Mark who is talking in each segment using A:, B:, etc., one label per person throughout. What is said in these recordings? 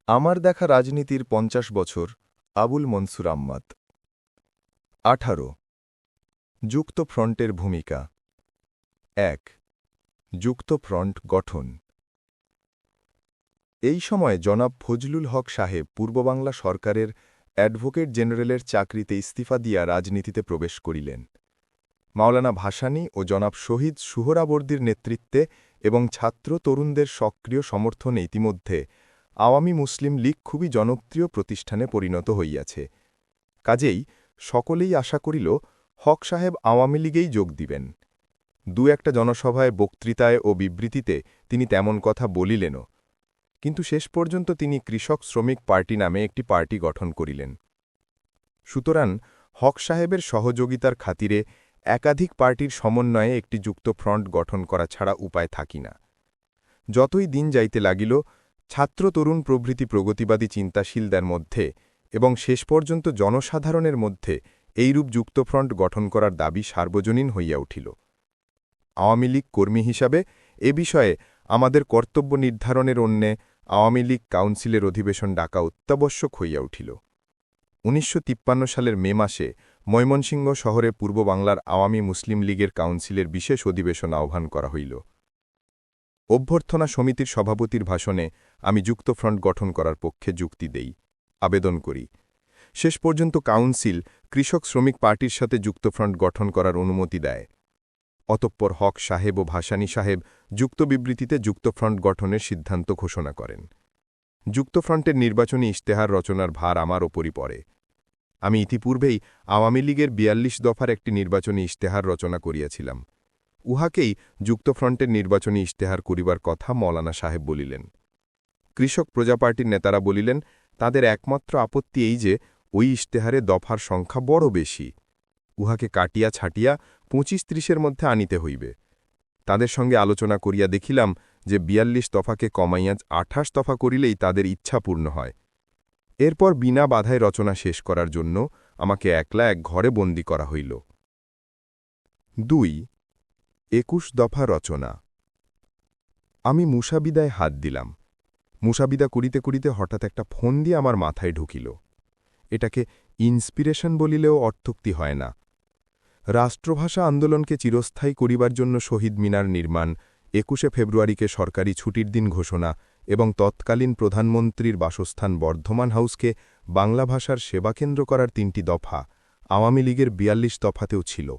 A: আমার দেখা রাজনীতির ৫০ বছর আবুল মনসুর আম্মাদ। ১৮ যুক্ত ফ্রন্টের ভূমিকা। ১ যুক্ত ফ্রন্ট গঠন। এই সময় জনাব ফজলুল হক সাহেব পূর্ববাংলা সরকারের অ্যাডভোকেট জেনারেলের চাকরিতে ইস্তিফা দিয়া রাজনীতিতে প্রবেশ করিলেন। মাওলানা ভাসানী ও জনাব শহীদ সুহরাবর্দীর নেতৃত্বে এবং ছাত্র তরুণদের সক্রিয় সমর্থনে ইতিমধ্যে আওয়ামী মুসলিম লীগ খুবই জনপ্রিয় প্রতিষ্ঠানে পরিণত হইয়াছে। কাজেই সকলেই আশা করিল হক সাহেব আওয়ামী লীগেই যোগ দিবেন। একটা জনসভায় বক্তৃতায় ও বিবৃতিতে তিনি তেমন কথা বলিলেনও, কিন্তু শেষ পর্যন্ত তিনি কৃষক শ্রমিক পার্টি নামে একটি পার্টি গঠন করিলেন। সুতরাং হক সাহেবের সহযোগিতার খাতিরে একাধিক পার্টির সমন্বয়ে একটি যুক্ত ফ্রন্ট গঠন করা ছাড়া উপায় থাকি না। যতই দিন যাইতে লাগিল, ছাত্র তরুণ প্রভৃতি প্রগতিবাদী চিন্তাশীলদের মধ্যে এবং শেষ পর্যন্ত জনসাধারণের মধ্যে এইরূপ যুক্তফ্রন্ট গঠন করার দাবি সার্বজনীন হইয়া উঠিল। আওয়ামী লীগ কর্মী হিসাবে এ বিষয়ে আমাদের কর্তব্য নির্ধারণের অন্যে আওয়ামী লীগ কাউন্সিলের অধিবেশন ডাকা অত্যাবশ্যক হইয়া উঠিল। ১৯৫৩ সালের মে মাসে ময়মনসিংহ শহরে পূর্ব বাংলার আওয়ামী মুসলিম লীগের কাউন্সিলের বিশেষ অধিবেশন আহ্বান করা হইল। অভ্যর্থনা সমিতির সভাপতির ভাষণে আমি যুক্তফ্রন্ট গঠন করার পক্ষে যুক্তি দেই, আবেদন করি। শেষ পর্যন্ত কাউন্সিল কৃষক শ্রমিক পার্টির সাথে যুক্তফ্রন্ট গঠন করার অনুমতি দেয়। অতঃপর হক সাহেব ও ভাসানী সাহেব যুক্ত বিবৃতিতে যুক্তফ্রন্ট গঠনের সিদ্ধান্ত ঘোষণা করেন। যুক্তফ্রন্টের নির্বাচনী ইশতেহার রচনার ভার আমার ওপরই পড়ে। আমি ইতিপূর্বেই আওয়ামী লীগের ৪২ দফার একটি নির্বাচনী ইশতেহার রচনা করিয়াছিলাম। উহাকেই যুক্তফ্রন্টের নির্বাচনী ইশতেহার করিবার কথা মৌলানা সাহেব বলিলেন। কৃষক প্রজা পার্টির নেতারা বলিলেন, তাদের একমাত্র আপত্তি এই যে ওই ইশতেহারে দফার সংখ্যা বড় বেশি, উহাকে কাটিয়া ছাটিয়া ২৫-৩০-এর মধ্যে আনিতে হইবে। তাদের সঙ্গে আলোচনা করিয়া দেখিলাম যে ৪২ দফাকে কমাইয়া ২৮ দফা করিলেই তাদের ইচ্ছা পূর্ণ হয়। এরপর বিনা বাধায় রচনা শেষ করার জন্য আমাকে একলা এক ঘরে বন্দী করা হইল। ২ ২১ দফা রচনা। আমি মুসাবিদায় হাত দিলাম। মুসাবিদা করিতে করিতে হঠাৎ একটা ফোন দিয়ে আমার মাথায় ঢুকিল। এটাকে ইন্সপিরেশন বলিলেও অর্থোক্তি হয় না। রাষ্ট্রভাষা আন্দোলনকে চিরস্থায়ী করিবার জন্য শহীদ মিনার নির্মাণ, ২১শে ফেব্রুয়ারিকে সরকারি ছুটির দিন ঘোষণা এবং তৎকালীন প্রধানমন্ত্রীর বাসস্থান বর্ধমান হাউসকে বাংলা ভাষার সেবাকেন্দ্র করার ৩টি দফা আওয়ামী লীগের ৪২ দফাতেও ছিল।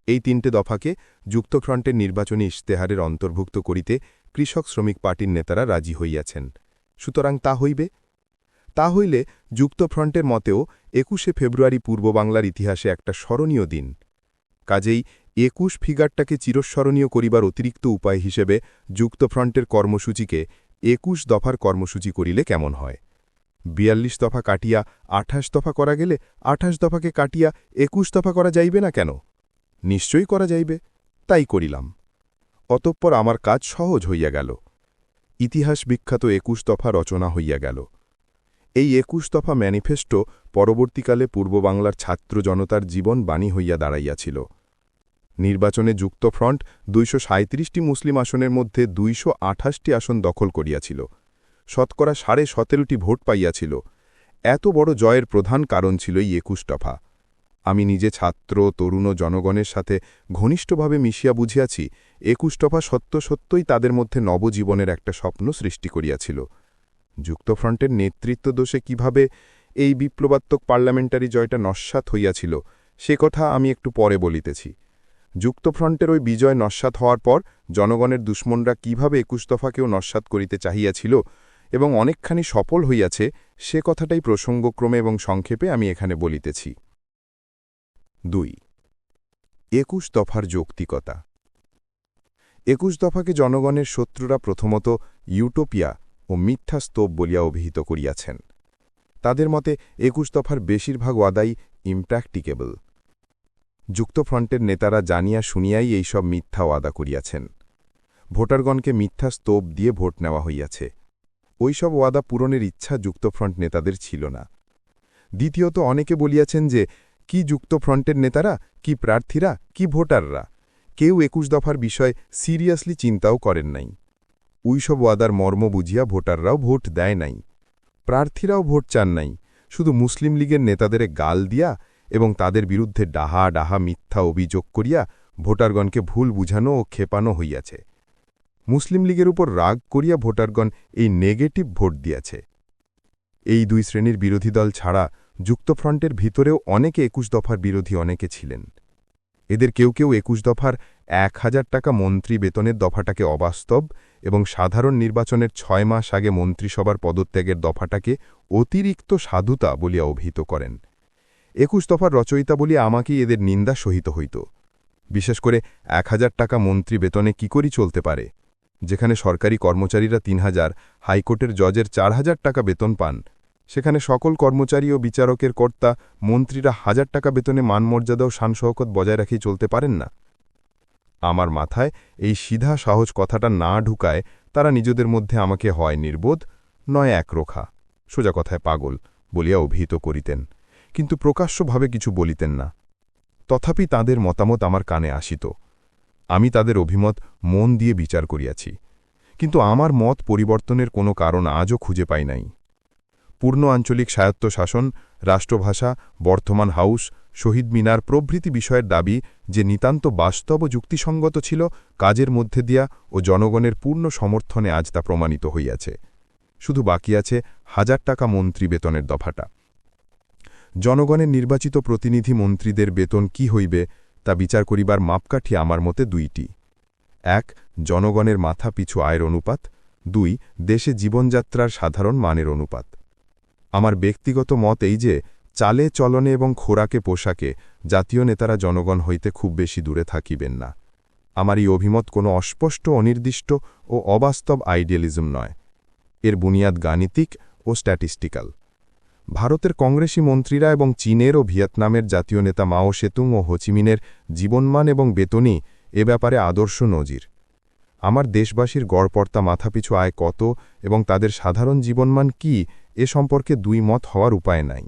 A: এই ৩টে দফাকে যুক্তফ্রন্টের নির্বাচনী ইশতেহারের অন্তর্ভুক্ত করিতে কৃষক শ্রমিক পার্টির নেতারা রাজি হইয়াছেন। সুতরাং তা হইবে। তা হইলে যুক্তফ্রন্টের মতেও ২১শে ফেব্রুয়ারি পূর্ব বাংলার ইতিহাসে একটা স্মরণীয় দিন। কাজেই ২১ ফিগারটাকে চিরস্মরণীয় করিবার অতিরিক্ত উপায় হিসেবে যুক্তফ্রন্টের কর্মসূচিকে ২১ দফার কর্মসূচি করিলে কেমন হয়? ৪২ দফা কাটিয়া ২৮ দফা করা গেলে ২৮ দফাকে কাটিয়া ২১ দফা করা যাইবে না কেন? নিশ্চয়ই করা যাইবে। তাই করিলাম। অতঃপর আমার কাজ সহজ হইয়া গেল। ইতিহাস বিখ্যাত ২১ দফা রচনা হইয়া গেল। এই ২১ দফা ম্যানিফেস্টো পরবর্তীকালে পূর্ব বাংলার ছাত্র জনতার জীবন বাণী হইয়া দাঁড়াইয়াছিল। নির্বাচনে যুক্তফ্রন্ট ২৩৭টি মুসলিম আসনের মধ্যে ২২৮টি আসন দখল করিয়াছিল। শতকরা ১৭.৫টি ভোট পাইয়াছিল। এত বড় জয়ের প্রধান কারণ ছিল এই ২১ দফা। আমি নিজে ছাত্র তরুণ ও জনগণের সাথে ঘনিষ্ঠভাবে মিশিয়া বুঝিয়াছি ২১ দফা সত্যই তাদের মধ্যে নবজীবনের একটা স্বপ্ন সৃষ্টি করিয়াছিল। যুক্তফ্রন্টের নেতৃত্ব দোষে কিভাবে এই বিপ্লবাত্মক পার্লামেন্টারি জয়টা নস্যাৎ হইয়াছিল সে কথা আমি একটু পরে বলিতেছি। যুক্তফ্রন্টের ওই বিজয় নস্যাৎ হওয়ার পর জনগণের দুশ্মনরা কিভাবে ২১ দফাকেও নস্যাৎ করিতে চাহিয়াছিল এবং অনেকখানি সফল হইয়াছে সে কথাটাই প্রসঙ্গক্রমে এবং সংক্ষেপে আমি এখানে বলিতেছি। ২ ২১ দফার যৌক্তিকতা। ২১ দফাকে জনগণের শত্রুরা প্রথমত ইউটোপিয়া ও মিথ্যা স্তূপ বলিয়া অভিহিত করিয়াছেন। তাদের মতে ২১ দফার বেশিরভাগ ওয়াদাই ইমপ্র্যাকটিকেবল। যুক্তফ্রন্টের নেতারা জানিয়া শুনিয়াই এইসব মিথ্যা ওয়াদা করিয়াছেন। ভোটারগণকে মিথ্যা স্তূপ দিয়ে ভোট নেওয়া হইয়াছে। ওইসব ওয়াদা পূরণের ইচ্ছা যুক্তফ্রন্ট নেতাদের ছিল না। দ্বিতীয়ত অনেকে বলিয়াছেন যে কি যুক্তফ্রন্টের নেতারা, কি প্রার্থীরা, কি ভোটাররা, কেউ ২১ দফার বিষয় সিরিয়াসলি চিন্তাও করেন নাই। ওইসব ওয়াদার মর্ম বুঝিয়া ভোটাররাও ভোট দেয় নাই। প্রার্থীরাও ভোট চান নাই, শুধু মুসলিম লীগের নেতাদের গাল দিয়া এবং তাদের বিরুদ্ধে ডাহা ডাহা মিথ্যা অভিযোগ করিয়া ভোটারগণকে ভুল বুঝানো ও ক্ষেপানো হইয়াছে। মুসলিম লীগের উপর রাগ করিয়া ভোটারগণ এই নেগেটিভ ভোট দিয়াছে। এই দুই শ্রেণীর বিরোধী দল ছাড়া যুক্তফ্রন্টের ভিতরেও অনেকে ২১ দফার বিরোধী অনেকে ছিলেন। এদের কেউ কেউ ২১ দফার ১,০০০ টাকা মন্ত্রী বেতনের দফাটাকে অবাস্তব এবং সাধারণ নির্বাচনের ৬ মাস আগে মন্ত্রিসভার পদত্যাগের দফাটাকে অতিরিক্ত সাধুতা বলিয়া অভিহিত করেন। ২১ দফার রচয়িতা বলিয়া আমাকেই এদের নিন্দা সহিত হইত। বিশেষ করে ১,০০০ টাকা মন্ত্রী বেতনে কি করি চলতে পারে, যেখানে সরকারি কর্মচারীরা ৩,০০০, হাইকোর্টের জজের ৪,০০০ টাকা বেতন পান, সেখানে সকল কর্মচারী ও বিচারকের কর্তা মন্ত্রীরা ১,০০০ টাকা বেতনে মানমর্যাদা ও শানশৌকত বজায় রাখি চলতে পারেন না। আমার মাথায় এই সিধা সহজ কথাটা না ঢুকায় তারা নিজেদের মধ্যে আমাকে হয় নির্বোধ, নয় একরোখা, সোজা কথায় পাগল বলিয়া অভিহিত করিতেন, কিন্তু প্রকাশ্যভাবে কিছু বলিতেন না। তথাপি তাদের মতামত আমার কানে আসিত। আমি তাদের অভিমত মন দিয়ে বিচার করিয়াছি, কিন্তু আমার মত পরিবর্তনের কোনো কারণ আজও খুঁজে পাই নাই। পূর্ণ আঞ্চলিক স্বায়ত্তশাসন, রাষ্ট্রভাষা, বর্তমান হাউস, শহীদ মিনার প্রভৃতি বিষয়ের দাবি যে নিতান্ত বাস্তব ও যুক্তিসঙ্গত ছিল, কাজের মধ্যে দিয়া ও জনগণের পূর্ণ সমর্থনে আজ তা প্রমাণিত হইয়াছে। শুধু বাকি আছে ১,০০০ টাকা মন্ত্রী বেতনের দফাটা। জনগণের নির্বাচিত প্রতিনিধি মন্ত্রীদের বেতন কি হইবে তা বিচার করিবার মাপকাঠি আমার মতে দুইটি: ১. জনগণের মাথা পিছু আয়ের অনুপাত, ২. দেশে জীবনযাত্রার সাধারণ মানের অনুপাত। আমার ব্যক্তিগত মত এই যে, চালে চলনে এবং খোরাকে পোশাকে জাতীয় নেতারা জনগণ হইতে খুব বেশি দূরে থাকিবেন না। আমার এই অভিমত কোনো অস্পষ্ট, অনির্দিষ্ট ও অবাস্তব আইডিয়ালিজম নয়। এর বুনিয়াদ গাণিতিক ও স্ট্যাটিস্টিক্যাল। ভারতের কংগ্রেসী মন্ত্রীরা এবং চীনের ও ভিয়েতনামের জাতীয় নেতা মাও সেতুং ও হোচিমিনের জীবনমান এবং বেতনই এ ব্যাপারে আদর্শ নজির। আমার দেশবাসীর গড়পড়তা মাথাপিছু আয় কত এবং তাদের সাধারণ জীবনমান কি, এ সম্পর্কে দুই মত হওয়ার উপায় নাই।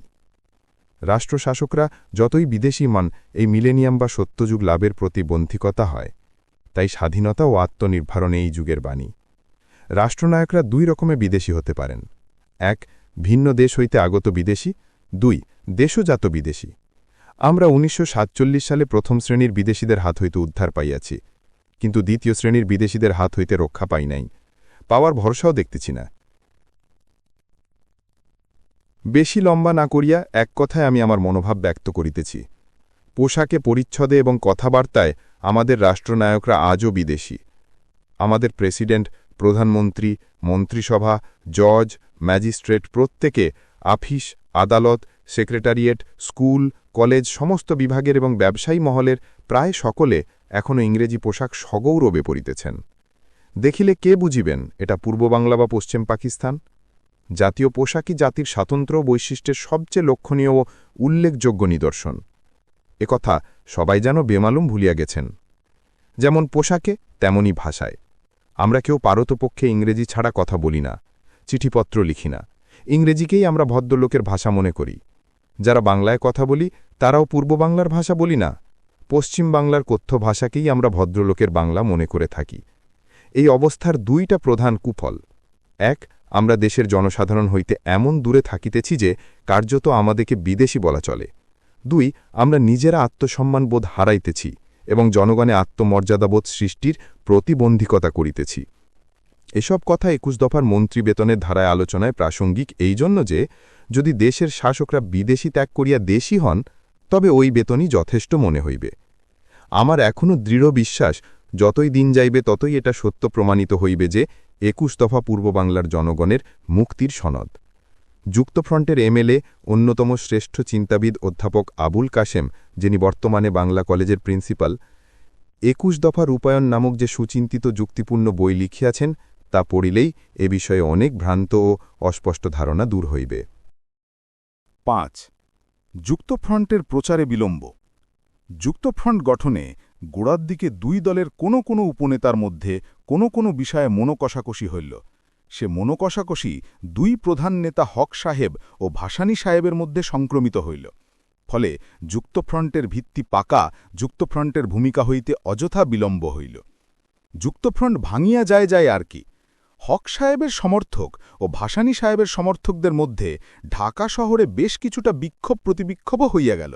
A: রাষ্ট্রশাসকরা যতই বিদেশী মান এই মিলেনিয়াম বা সত্যযুগ লাভের প্রতিবন্ধকতা হয়, তাই স্বাধীনতা ও আত্মনির্ভরণে এই যুগের বাণী। রাষ্ট্রনায়করা দুই রকমে বিদেশী হতে পারেন: ১. ভিন্ন দেশ হইতে আগত বিদেশী, ২. দেশজাত বিদেশী। আমরা ১৯৪৭ সালে প্রথম শ্রেণীর বিদেশীদের হাত হইতে উদ্ধার পাইয়াছি, কিন্তু দ্বিতীয় শ্রেণীর বিদেশীদের হাত হইতে রক্ষা পাই নাই, পাওয়ার ভরসাও দেখতেছি না। বেশি লম্বা না করিয়া এক কথায় আমি আমার মনোভাব ব্যক্ত করিতেছি। পোশাকে, পরিচ্ছদে এবং কথাবার্তায় আমাদের রাষ্ট্রনায়করা আজও বিদেশী। আমাদের প্রেসিডেন্ট, প্রধানমন্ত্রী, মন্ত্রিসভা, জজ, ম্যাজিস্ট্রেট প্রত্যেকে আফিস, আদালত, সেক্রেটারিয়েট, স্কুল, কলেজ সমস্ত বিভাগের এবং ব্যবসায়ী মহলের প্রায় সকলে এখনও ইংরেজি পোশাক সগৌরবে পরিতেছেন। দেখিলে কে বুঝিবেন এটা পূর্ব বাংলা বা পশ্চিম পাকিস্তান? জাতীয় পোশাকই জাতির স্বাতন্ত্র্য বৈশিষ্ট্যের সবচেয়ে লক্ষণীয় ও উল্লেখযোগ্য নিদর্শন। একথা সবাই যেন বেমালুম ভুলিয়া গেছেন। যেমন পোশাকে, তেমনি ভাষায়। আমরা কেউ পারতপক্ষে ইংরেজি ছাড়া কথা বলি না, চিঠিপত্র লিখি না। ইংরেজিকেই আমরা ভদ্রলোকের ভাষা মনে করি। যারা বাংলায় কথা বলি তারাও পূর্ব বাংলার ভাষা বলি না, পশ্চিম বাংলার কথ্য ভাষাকেই আমরা ভদ্রলোকের বাংলা মনে করে থাকি। এই অবস্থার দুইটা প্রধান কুফল: ১. আমরা দেশের জনসাধারণ হইতে এমন দূরে থাকিতেছি যে কার্যত আমাদেরকে বিদেশী বলা চলে। ২. আমরা নিজেরা আত্মসম্মানবোধ হারাইতেছি এবং জনগণে আত্মমর্যাদাবোধ সৃষ্টির প্রতিবন্ধকতা করিতেছি। এসব কথা ২১ দফার মন্ত্রী বেতনের ধারায় আলোচনায় প্রাসঙ্গিক এই জন্য যে, যদি দেশের শাসকরা বিদেশী ত্যাগ করিয়া দেশী হন, তবে ওই বেতনই যথেষ্ট মনে হইবে। আমার এখনও দৃঢ় বিশ্বাস, যতই দিন যাইবে ততই এটা সত্য প্রমাণিত হইবে যে ২১ দফা পূর্ব বাংলার জনগণের মুক্তির সনদ। যুক্তফ্রন্টের এমএলএ, অন্যতম শ্রেষ্ঠ চিন্তাবিদ অধ্যাপক আবুল কাশেম, যিনি বর্তমানে বাংলা কলেজের প্রিন্সিপাল, ২১ দফা রূপায়ণ নামক যে সুচিন্তিত যুক্তিপূর্ণ বই লিখিয়াছেন, তা পড়িলেই এ বিষয়ে অনেক ভ্রান্ত ও অস্পষ্ট ধারণা দূর হইবে।
B: ৫. যুক্তফ্রন্টের প্রচারে বিলম্ব। যুক্তফ্রন্ট গঠনে গোড়ার দিকে দুই দলের কোনো কোনো উপনেতার মধ্যে কোনো কোনো বিষয়ে মনোকষাকষি হইল। সে মনোকষাকষি দুই প্রধান নেতা হক সাহেব ও ভাসানী সাহেবের মধ্যে সংক্রমিত হইল। ফলে যুক্তফ্রন্টের ভিত্তি পাকা, যুক্তফ্রন্টের ভূমিকা হইতে অযথা বিলম্ব হইল। যুক্তফ্রন্ট ভাঙিয়া যায় আর কি। হক সাহেবের সমর্থক ও ভাসানী সাহেবের সমর্থকদের মধ্যে ঢাকা শহরে বেশ কিছুটা বিক্ষোভ প্রতিবিক্ষোভও হইয়া গেল।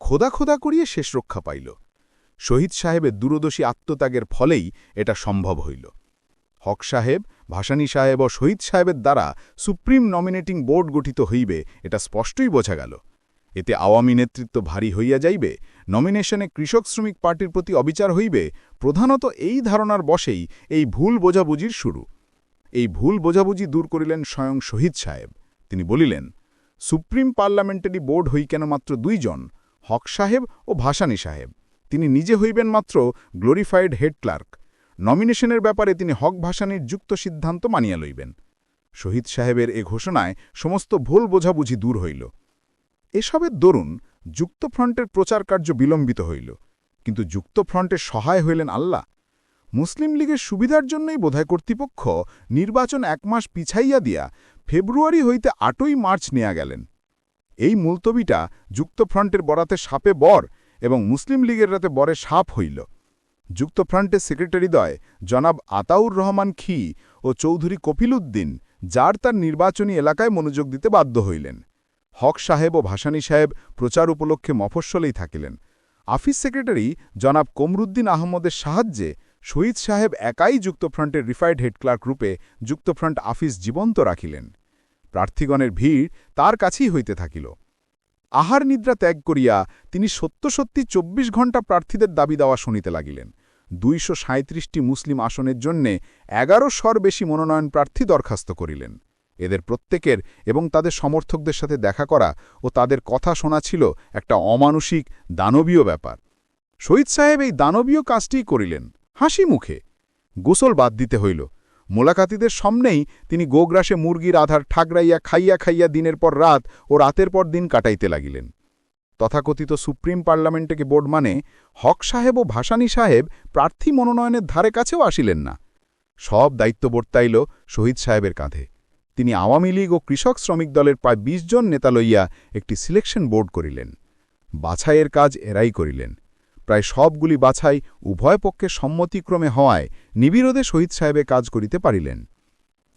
B: খোদা খোদা করিয়ে শেষ রক্ষা পাইল। শহীদ সাহেবের দূরদর্শী আত্মত্যাগের ফলেই এটা সম্ভব হইল। হক সাহেব, ভাসানী সাহেব ও শহীদ সাহেবের দ্বারা সুপ্রিম নমিনেটিং বোর্ড গঠিত হইবে এটা স্পষ্টই বোঝা গেল। এতে আওয়ামী নেতৃত্ব ভারী হইয়া যাইবে, নমিনেশনে কৃষক শ্রমিক পার্টির প্রতি অবিচার হইবে, প্রধানত এই ধারণার বশেই এই ভুল বোঝাবুঝির শুরু। এই ভুল বোঝাবুঝি দূর করিলেন স্বয়ং শহীদ সাহেব। তিনি বলিলেন, সুপ্রিম পার্লামেন্টারি বোর্ড হই কেন মাত্র 2 জন, হক সাহেব ও ভাসানী সাহেব। তিনি নিজে হইবেন মাত্র গ্লোরিফাইড হেড ক্লার্ক। নমিনেশনের ব্যাপারে তিনি হক ভাসানীর যুক্ত সিদ্ধান্ত মানিয়া লইবেন। শহীদ সাহেবের এ ঘোষণায় সমস্ত ভুল বোঝাবুঝি দূর হইল। এসবের দরুন যুক্তফ্রন্টের প্রচার কার্য বিলম্বিত হইল, কিন্তু যুক্তফ্রন্টের সহায় হইলেন আল্লাহ। মুসলিম লীগের সুবিধার জন্যই বোধহয় কর্তৃপক্ষ নির্বাচন 1 মাস পিছাইয়া দিয়া ফেব্রুয়ারি হইতে 8ই মার্চ নেয়া গেলেন। এই মুলতবিটা যুক্তফ্রন্টের বরাতে সাপে বর এবং মুসলিম লীগের রাতে বরে সাপ হইল। যুক্তফ্রন্টের সেক্রেটারিদ্বয় জনাব আতাউর রহমান খি ও চৌধুরী কপিল উদ্দিন যার তার নির্বাচনী এলাকায় মনোযোগ দিতে বাধ্য হইলেন। হক সাহেব ও ভাসানী সাহেব প্রচার উপলক্ষে মফস্বলেই থাকিলেন। আফিস সেক্রেটারি জনাব কমরুদ্দিন আহমদের সাহায্যে শহীদ সাহেব একাই যুক্তফ্রন্টের রিফাইড হেড ক্লার্ক রূপে যুক্তফ্রন্ট আফিস জীবন্ত রাখিলেন। প্রার্থীগণের ভিড় তার কাছেই হইতে থাকিল। আহার নিদ্রা ত্যাগ করিয়া তিনি সত্যি 24 ঘণ্টা প্রার্থীদের দাবি দেওয়া শুনিতে লাগিলেন। 237টি মুসলিম আসনের জন্যে 1100 বেশি মনোনয়ন প্রার্থী দরখাস্ত করিলেন। এদের প্রত্যেকের এবং তাদের সমর্থকদের সাথে দেখা করা ও তাদের কথা শোনা ছিল একটা অমানুষিক দানবীয় ব্যাপার। শহীদ সাহেব এই দানবীয় কাজটিই করিলেন হাসি মুখে। গোসল বাদ দিতে হইল। মোলাকাতিদের সামনেই তিনি গোগ্রাসে মুরগির আধার ঠাকরাইয়া খাইয়া খাইয়া দিনের পর রাত ও রাতের পর দিন কাটাইতে লাগিলেন। তথাকথিত সুপ্রিম পার্লামেন্টকে বোর্ড মানে হক সাহেব ও ভাসানী সাহেব প্রার্থী মনোনয়নের ধারে কাছেও আসিলেন না। সব দায়িত্ব বর্তাইল শহীদ সাহেবের কাঁধে। তিনি আওয়ামী লীগ ও কৃষক শ্রমিক দলের প্রায় 20 জন নেতা লইয়া একটি সিলেকশন বোর্ড করিলেন। বাছাইয়ের কাজ এরাই করিলেন। প্রায় সবগুলি বাছাই উভয় পক্ষের সম্মতিক্রমে হওয়ায় নিবিরোধে শহীদ সাহেবে কাজ করিতে পারিলেন।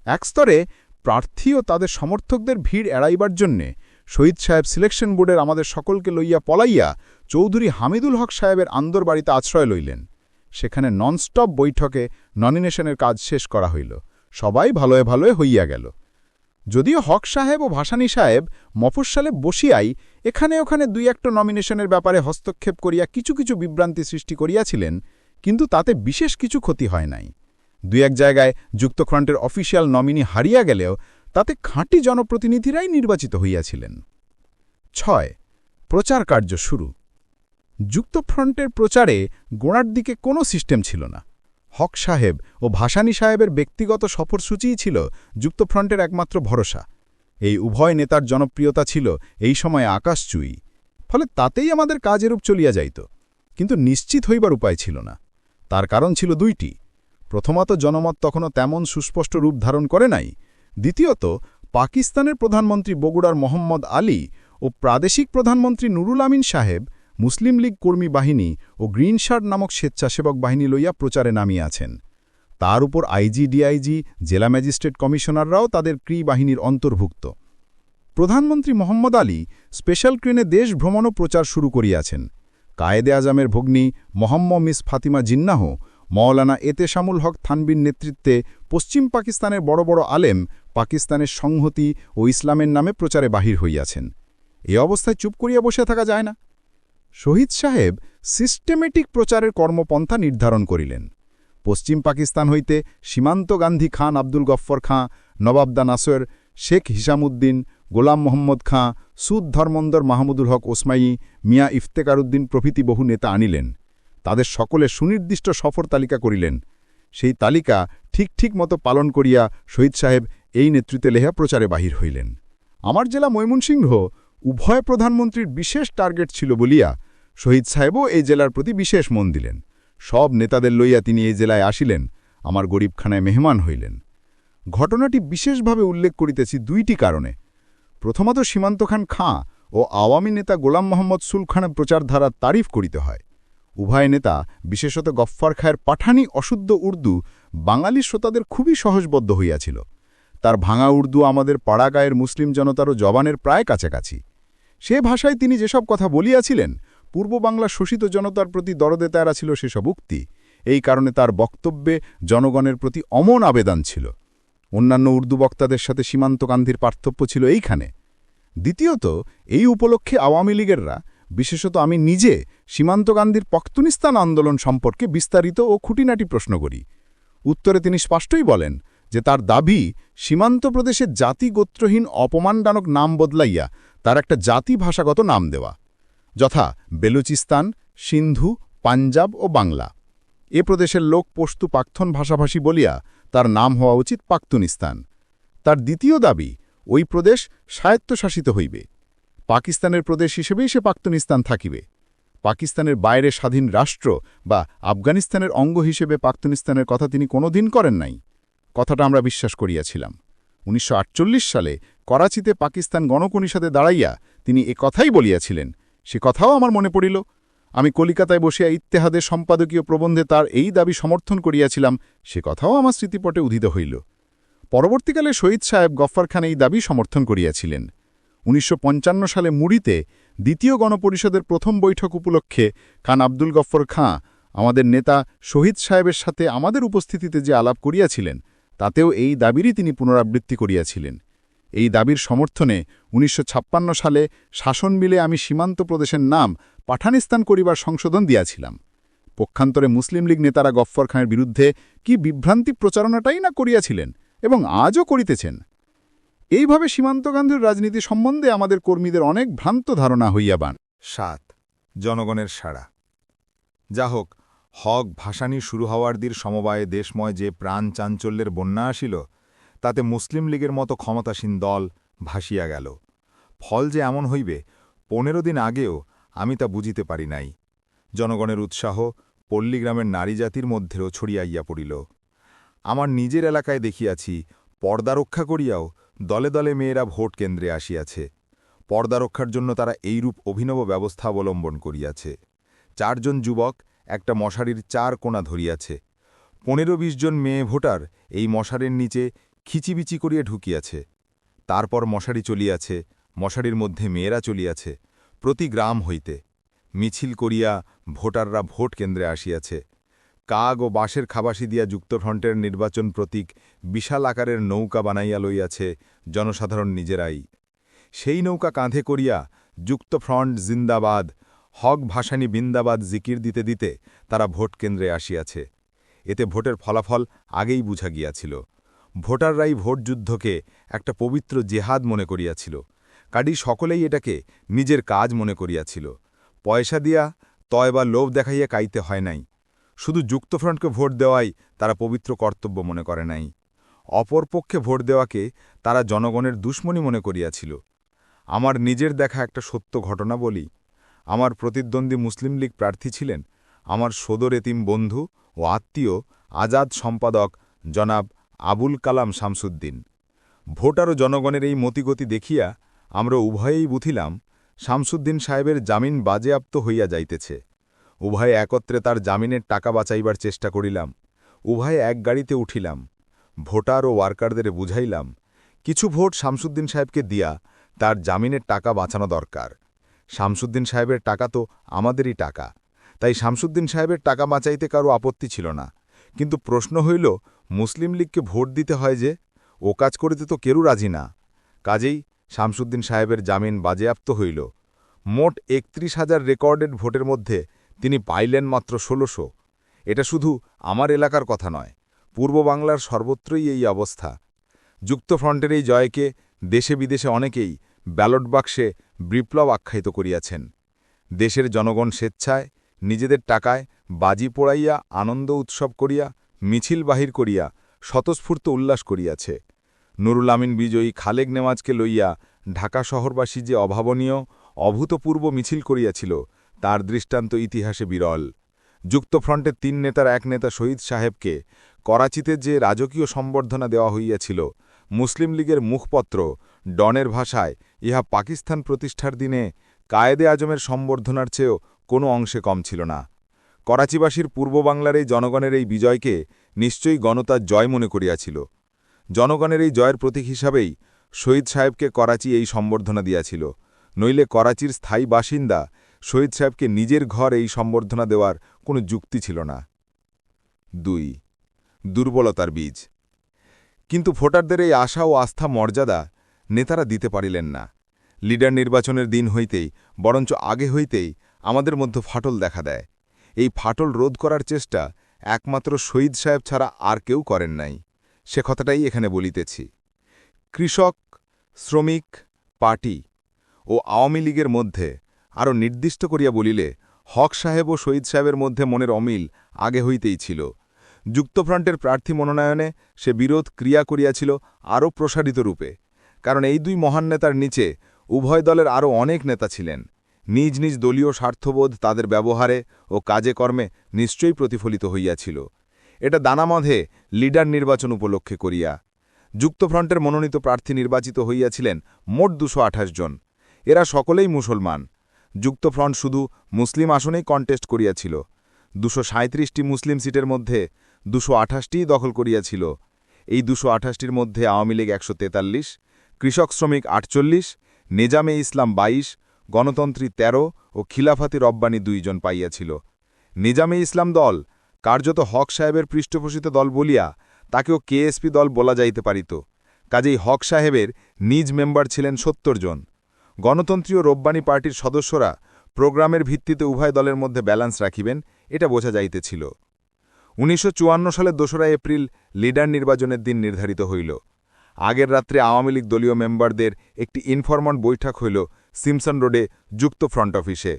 B: এক স্তরে প্রার্থী ও তাদের সমর্থকদের ভিড় এড়াইবার জন্যে শহীদ সাহেব সিলেকশন বোর্ডের আমাদের সকলকে লইয়া পলাইয়া চৌধুরী হামিদুল হক সাহেবের আন্দর বাড়িতে আশ্রয় লইলেন। সেখানে ননস্টপ বৈঠকে নমিনেশনের কাজ শেষ করা হইল। সবাই ভালোয় ভালোয় হইয়া গেল। যদিও হক সাহেব ও ভাসানী সাহেব মফস্বলে বসিয়াই এখানে ওখানে 2-1 নমিনেশনের ব্যাপারে হস্তক্ষেপ করিয়া কিছু কিছু বিভ্রান্তি সৃষ্টি করিয়াছিলেন, কিন্তু তাতে বিশেষ কিছু ক্ষতি হয় নাই। 2-1 জায়গায় যুক্তফ্রন্টের অফিসিয়াল নমিনি হারিয়া গেলেও তাতে খাঁটি জনপ্রতিনিধিরাই নির্বাচিত হইয়াছিলেন। 6. প্রচার কার্য শুরু। যুক্তফ্রন্টের প্রচারে গোড়ার দিকে কোনো সিস্টেম ছিল না। হক সাহেব ও ভাসানী সাহেবের ব্যক্তিগত সফরসূচিই ছিল যুক্তফ্রন্টের একমাত্র ভরসা। এই উভয় নেতার জনপ্রিয়তা ছিল এই সময়ে আকাশচুয়ী। ফলে তাতেই আমাদের কাজ এরূপ চলিয়া যাইত। কিন্তু নিশ্চিত হইবার উপায় ছিল না। তার কারণ ছিল 2টি। প্রথমত, জনমত তখনও তেমন সুস্পষ্ট রূপ ধারণ করে নাই। দ্বিতীয়ত, পাকিস্তানের প্রধানমন্ত্রী বগুড়ার মোহাম্মদ আলী ও প্রাদেশিক প্রধানমন্ত্রী নুরুল আমিন সাহেব মুসলিম লীগ কর্মী বাহিনী ও গ্রিন শার্ট নামক স্বেচ্ছাসেবক বাহিনী লইয়া প্রচারে নামিয়ে আছেন। তার উপর আইজি, ডিআইজি, জেলা ম্যাজিস্ট্রেট কমিশনাররাও তাদের ক্রি বাহিনীর অন্তর্ভুক্ত। প্রধানমন্ত্রী মোহাম্মদ আলী স্পেশাল ট্রেনে দেশ ভ্রমণও প্রচার শুরু করিয়াছেন। কায়েদে আজমের ভগ্নী মোহাম্মদ মিস ফাতিমা জিন্নাহ, মওলানা এতেশামুল হক থানবীর নেতৃত্বে পশ্চিম পাকিস্তানের বড় বড় আলেম পাকিস্তানের সংহতি ও ইসলামের নামে প্রচারে বাহির হইয়াছেন। এ অবস্থায় চুপ করিয়া বসে থাকা যায় না। শহীদ সাহেব সিস্টেমেটিক প্রচারের কর্মপন্থা নির্ধারণ করিলেন। পশ্চিম পাকিস্তান হইতে সীমান্ত গান্ধী খান আব্দুল গফ্ফর খাঁ, নবাবদা নাসর, শেখ হিসামুদ্দিন, গোলাম মোহাম্মদ খাঁ, সুদ ধর্মন্দর মাহমুদুল হক ওসমাই, মিয়া ইফতেকার উদ্দিন প্রভৃতি বহু নেতা আনিলেন। তাদের সকলে সুনির্দিষ্ট সফর তালিকা করিলেন। সেই তালিকা ঠিক মতো পালন করিয়া শহীদ সাহেব এই নেতৃত্বে লেহা প্রচারে বাহির হইলেন। আমার জেলা ময়মনসিংহ উভয় প্রধানমন্ত্রীর বিশেষ টার্গেট ছিল বলিয়া শহীদ সাহেবও এই জেলার প্রতি বিশেষ মন দিলেন। সব নেতাদের লইয়া তিনি এই জেলায় আসিলেন, আমার গরিবখানায় মেহমান হইলেন। ঘটনাটি বিশেষভাবে উল্লেখ করিতেছি 2টি কারণে। প্রথমত, সীমান্ত খান খাঁ ও আওয়ামী নেতা গোলাম মোহাম্মদ সুল খানের প্রচারধারার তারিফ করিতে হয়। উভয় নেতা, বিশেষত গফ্ফর খায়ের পাঠানি অশুদ্ধ উর্দু বাঙালি শ্রোতাদের খুবই সহজবদ্ধ হইয়াছিল। তার ভাঙা উর্দু আমাদের পাড়াগাঁয়ের মুসলিম জনতারও জবানের প্রায় কাছাকাছি। সে ভাষায় তিনি যেসব কথা বলিয়াছিলেন, পূর্ব বাংলা শোষিত জনতার প্রতি দরদে তারা ছিল সেসব উক্তি। এই কারণে তার বক্তব্যে জনগণের প্রতি অমন আবেদন ছিল। অন্যান্য উর্দু বক্তাদের সাথে সীমান্ত গান্ধীর পার্থক্য ছিল এইখানে। দ্বিতীয়ত, এই উপলক্ষে আওয়ামী লীগেররা, বিশেষত আমি নিজে, সীমান্ত গান্ধীর পখতুনিস্তান আন্দোলন সম্পর্কে বিস্তারিত ও খুঁটিনাটি প্রশ্ন করি। উত্তরে তিনি স্পষ্টই বলেন যে তার দাবি সীমান্ত প্রদেশের জাতিগোত্রহীন অপমানজনক নাম বদলাইয়া তার একটা জাতি ভাষাগত নাম দেওয়া, যথা বেলুচিস্তান, সিন্ধু, পাঞ্জাব ও বাংলা। এ প্রদেশের লোক পশতু পাখতুন ভাষাভাষী বলিয়া তার নাম হওয়া উচিত পাখতুনিস্তান। তার দ্বিতীয় দাবি, ওই প্রদেশ স্বায়ত্তশাসিত হইবে। পাকিস্তানের প্রদেশ হিসেবেই সে পাখতুনিস্তান থাকিবে। পাকিস্তানের বাইরে স্বাধীন রাষ্ট্র বা আফগানিস্তানের অঙ্গ হিসেবে পাখতুনিস্তানের কথা তিনি কোনোদিন করেন নাই। কথাটা আমরা বিশ্বাস করিয়াছিলাম। 1948 সালে করাচিতে পাকিস্তান গণপরিষদে দাঁড়াইয়া তিনি এ কথাই বলিয়াছিলেন। সে কথাও আমার মনে পড়িল। আমি কলিকাতায় বসিয়া ইত্তেহাদের সম্পাদকীয় প্রবন্ধে তার এই দাবি সমর্থন করিয়াছিলাম, সে কথাও আমার স্মৃতিপটে উদিত হইল। পরবর্তীকালে শহীদ সাহেব গফ্ফর খান এই দাবি সমর্থন করিয়াছিলেন। 1955 সালে মুড়িতে দ্বিতীয় গণপরিষদের প্রথম বৈঠক উপলক্ষে খান আব্দুল গফ্ফর খাঁ আমাদের নেতা শহীদ সাহেবের সাথে আমাদের উপস্থিতিতে যে আলাপ করিয়াছিলেন, তাতেও এই দাবিরই তিনি পুনরাবৃত্তি করিয়াছিলেন। এই দাবির সমর্থনে 1956 সালে শাসন বিলে আমি সীমান্ত প্রদেশের নাম পাঠানিস্তান করিবার সংশোধন দিয়াছিলাম। পক্ষান্তরে মুসলিম লীগ নেতারা গফ্ফর খানের বিরুদ্ধে কি বিভ্রান্তি প্রচারণাটাই না করিয়াছিলেন এবং আজও করিতেছেন। এইভাবে সীমান্ত গান্ধীর রাজনীতি সম্বন্ধে আমাদের কর্মীদের অনেক ভ্রান্ত ধারণা হইয়াবান।
A: 7. জনগণের সাড়া। যা হোক, হক ভাসানী শুরু হওয়ার দির সমবায়ে দেশময় যে প্রাণ চাঞ্চল্যের বন্যা আসিল, তাতে মুসলিম লীগের মতো ক্ষমতাসীন দল ভাসিয়া গেল। ফল যে এমন হইবে 15 দিন আগেও আমি তা বুঝিতে পারি নাই। জনগণের উৎসাহ পল্লীগ্রামের নারীজাতির মধ্যেও ছড়িয়াইয়া পড়িল। আমার নিজের এলাকায় দেখিয়াছি, পর্দা রক্ষা করিয়াও দলে দলে মেয়েরা ভোট কেন্দ্রে আসিয়াছে। পর্দা রক্ষার জন্য তারা এইরূপ অভিনব ব্যবস্থা অবলম্বন করিয়াছে। 4 জন যুবক একটা মশারির 4 কোণা ধরিয়াছে। 15-20 জন মেয়ে ভোটার এই মশারির নিচে খিচিবিচি করিয়া ঢুকিয়াছে। তারপর মশারি চলিয়াছে, মশারির মধ্যে মেয়েরা চলিয়াছে। প্রতি গ্রাম হইতে মিছিল করিয়া ভোটাররা ভোট কেন্দ্রে আসিয়াছে। কাগ ও বাঁশের খাবাসি দিয়া যুক্তফ্রন্টের নির্বাচন প্রতীক বিশাল আকারের নৌকা বানাইয়া লইয়াছে জনসাধারণ নিজেরাই। সেই নৌকা কাঁধে করিয়া যুক্তফ্রন্ট জিন্দাবাদ, হক ভাসানী বিন্দাবাদ জিকির দিতে দিতে তারা ভোট কেন্দ্রে আসিয়াছে। এতে ভোটের ফলাফল আগেই বুঝা গিয়াছিল। ভোটাররাই ভোটযুদ্ধকে একটা পবিত্র জেহাদ মনে করিয়াছিল। কাজেই সকলেই এটাকে নিজের কাজ মনে করিয়াছিল। পয়সা দিয়া তয় বা লোভ দেখাইয়া কাইতে হয় নাই। শুধু যুক্তফ্রন্টকে ভোট দেওয়াই তারা পবিত্র কর্তব্য মনে করে নাই। অপরপক্ষে ভোট দেওয়াকে তারা জনগণের দুশ্মনী মনে করিয়াছিল। আমার নিজের দেখা একটা সত্য ঘটনা বলি। আমার প্রতিদ্বন্দ্বী মুসলিম লীগ প্রার্থী ছিলেন আমার সদর এতিম বন্ধু ও আত্মীয় আজাদ সম্পাদক জনাব আবুল কালাম শামসুদ্দিন। ভোটার ও জনগণের এই মতিগতি দেখিয়া আমরা উভয়েই বুঝিলাম শামসুদ্দিন সাহেবের জামিন বাজেয়াপ্ত হইয়া যাইতেছে। উভয়ে একত্রে তার জামিনের টাকা বাঁচাইবার চেষ্টা করিলাম। উভয়ে এক গাড়িতে উঠিলাম। ভোটার ও ওয়ার্কারদের বুঝাইলাম, কিছু ভোট শামসুদ্দিন সাহেবকে দিয়া তার জামিনের টাকা বাঁচানো দরকার। শামসুদ্দিন সাহেবের টাকা তো আমাদেরই টাকা, তাই শামসুদ্দিন সাহেবের টাকা বাঁচাইতে কারো আপত্তি ছিল না। কিন্তু প্রশ্ন হইল, মুসলিম লীগকে ভোট দিতে হয় যে, ও কাজ করিতে তো কেউ রাজি না। কাজেই শামসুদ্দিন সাহেবের জামিন বাজেয়াপ্ত হইল। মোট 31,000 রেকর্ডেড ভোটের মধ্যে তিনি পাইলেন মাত্র 1600। এটা শুধু আমার এলাকার কথা নয়, পূর্ব বাংলার সর্বত্রই এই অবস্থা। যুক্তফ্রন্টের এই জয়কে দেশে বিদেশে অনেকেই ব্যালট বাক্সে বিপ্লব আখ্যায়িত করিয়াছেন। দেশের জনগণ স্বেচ্ছায় নিজেদের টাকায় বাজি পোড়াইয়া আনন্দ উৎসব করিয়া মিছিল বাহির করিয়া স্বতঃস্ফূর্ত উল্লাস করিয়াছে। নুরুল আমিন বিজয়ী খালেক নেওয়াজকে লইয়া ঢাকা শহরবাসী যে অভাবনীয় অভূতপূর্ব মিছিল করিয়াছিল, তার দৃষ্টান্ত ইতিহাসে বিরল। যুক্তফ্রন্টের 3 নেতার এক নেতা শহীদ সাহেবকে করাচিতে যে রাজকীয় সম্বর্ধনা দেওয়া হইয়াছিল, মুসলিম লীগের মুখপত্র ডনের ভাষায় ইহা পাকিস্তান প্রতিষ্ঠার দিনে কায়েদে আজমের সম্বর্ধনার চেয়েও কোনো অংশে কম ছিল না।
C: করাচিবাসীর পূর্ব বাংলার এই জনগণের এই বিজয়কে নিশ্চয়ই গণতার জয় মনে করিয়াছিল। জনগণের এই জয়ের প্রতীক হিসাবেই শহীদ সাহেবকে করাচি এই সম্বর্ধনা দিয়াছিল, নইলে করাচির স্থায়ী বাসিন্দা শহীদ সাহেবকে নিজের ঘর এই সম্বর্ধনা দেওয়ার কোনো যুক্তি ছিল না। 2. দুর্বলতার বীজ। কিন্তু ভোটারদের এই আশা ও আস্থা মর্যাদা নেতারা দিতে পারিলেন না। লিডার নির্বাচনের দিন হইতেই, বরঞ্চ আগে হইতেই আমাদের মধ্যে ফাটল দেখা দেয়। এই ফাটল রোধ করার চেষ্টা একমাত্র শহীদ সাহেব ছাড়া আর কেউ করেন নাই, সে কথাটাই এখানে বলিতেছি। কৃষক, শ্রমিক, পার্টি ও আওয়ামী লীগের মধ্যে আরও নির্দিষ্ট করিয়া বলিলে হক সাহেব ও শহীদ সাহেবের মধ্যে মনের অমিল আগে হইতেই ছিল। যুক্তফ্রন্টের প্রার্থী মনোনয়নে সে বিরোধ ক্রিয়া করিয়াছিল আরও প্রসারিত রূপে, কারণ এই দুই মহান নেতার নিচে উভয় দলের আরও অনেক নেতা ছিলেন। নিজ নিজ দলীয় স্বার্থবোধ তাদের ব্যবহারে ও কাজে কর্মে নিশ্চয়ই প্রতিফলিত হইয়াছিল। এটা দানামধে লিডার নির্বাচন উপলক্ষে করিয়া যুক্তফ্রন্টের মনোনীত প্রার্থী নির্বাচিত হইয়াছিলেন মোট 228 জন। এরা সকলেই মুসলমান। যুক্তফ্রন্ট শুধু মুসলিম আসনেই কন্টেস্ট করিয়াছিল। 237টি মুসলিম সিটের মধ্যে 228টিই দখল করিয়াছিল। এই 228টির মধ্যে আওয়ামী লীগ 143, কৃষক শ্রমিক 48, নেজামে ইসলাম 22, গণতন্ত্রী 13 ও খিলাফাতি রব্বানী 2 জন পাইয়াছিল। নিজামে ইসলাম দল কার্যত হক সাহেবের পৃষ্ঠপোষিত দল বলিয়া তাকেও কেএসপি দল বলা যাইতে পারিত। কাজেই হক সাহেবের নিজ মেম্বার ছিলেন 70 জন। গণতন্ত্রী ও রব্বানী পার্টির সদস্যরা প্রোগ্রামের ভিত্তিতে উভয় দলের মধ্যে ব্যালান্স রাখিবেন, এটা বোঝা যাইতেছিল। 1954 সালের 2রা এপ্রিল লিডার নির্বাচনের দিন নির্ধারিত হইল। আগের রাত্রে আওয়ামী লীগ দলীয় মেম্বারদের একটি ইনফরমান্ট বৈঠক হইল সিমসন রোডে যুক্ত ফ্রন্ট অফিসে।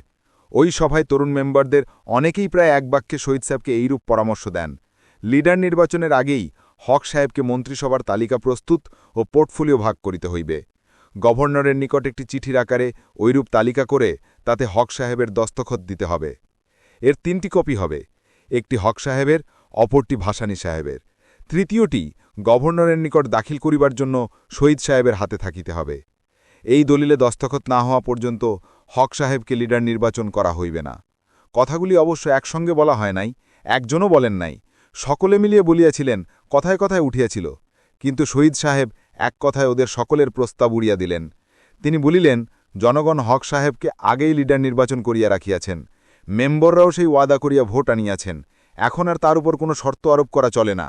C: ওই সভায় তরুণ মেম্বারদের অনেকেই প্রায় এক বাক্যে শহীদ সাহেবকে এইরূপ পরামর্শ দেন। লিডার নির্বাচনের আগেই হক সাহেবকে মন্ত্রিসভার তালিকা প্রস্তুত ও পোর্টফোলিও ভাগ করিতে হইবে। গভর্নরের নিকট একটি চিঠির আকারে ঐরূপ তালিকা করে তাতে হক সাহেবের দস্তখত দিতে হবে। এর 3টি কপি হবে, একটি হক সাহেবের, অপরটি ভাসানী সাহেবের, তৃতীয়টি গভর্নরের নিকট দাখিল করিবার জন্য শহীদ সাহেবের হাতে থাকিতে হবে। এই দলিলে দস্তখত না হওয়া পর্যন্ত হক সাহেবকে লিডার নির্বাচন করা হইবে না। কথাগুলি অবশ্য একসঙ্গে বলা হয় নাই, একজনও বলেন নাই, সকলে মিলিয়ে বলিয়াছিলেন, কথায় কথায় উঠিয়াছিল। কিন্তু শহীদ সাহেব এক কথায় ওদের সকলের প্রস্তাব উড়িয়া দিলেন। তিনি বলিলেন, জনগণ হক সাহেবকে আগেই লিডার নির্বাচন করিয়া রাখিয়াছেন, মেম্বররাও সেই ওয়াদা করিয়া ভোট আনিয়াছেন, এখন আর তার উপর কোনো শর্ত আরোপ করা চলে না,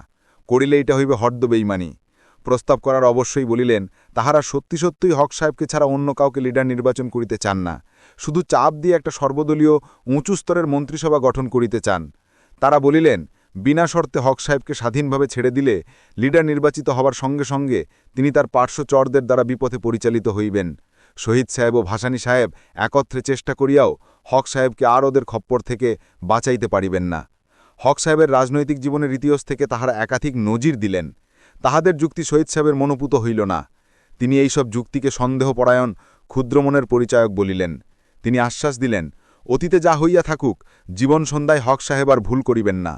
C: করিলে এটা হইবে হদ্দ বেইমানি। প্রস্তাব করার অবশ্যই বলিলেন, তাহারা সত্যি সত্যই হক সাহেবকে ছাড়া অন্য কাউকে লিডার নির্বাচন করিতে চান না, শুধু চাপ দিয়ে একটা সর্বদলীয় উঁচু স্তরের মন্ত্রিসভা গঠন করিতে চান। তারা বলিলেন, বিনা শর্তে হক সাহেবকে স্বাধীনভাবে ছেড়ে দিলে লিডার নির্বাচিত হবার সঙ্গে সঙ্গে তিনি তার পার্শ্বচরদের দ্বারা বিপথে পরিচালিত হইবেন। শহীদ সাহেব ও ভাসানী সাহেব একত্রে চেষ্টা করিয়াও হক সাহেবকে আর ওদের খপ্পর থেকে বাঁচাইতে পারিবেন না। হক সাহেবের রাজনৈতিক জীবনের ইতিহাস থেকে তাহারা একাধিক নজির দিলেন। তাহাদের যুক্তি শহীদ সাহেবের মনোপুত হইল না। তিনি এইসব যুক্তিকে সন্দেহপরায়ণ ক্ষুদ্রমনের পরিচায়ক বলিলেন। তিনি আশ্বাস দিলেন, অতীতে যা হইয়া থাকুক, জীবন সন্ধ্যায় হক সাহেব আর ভুল করিবেন না।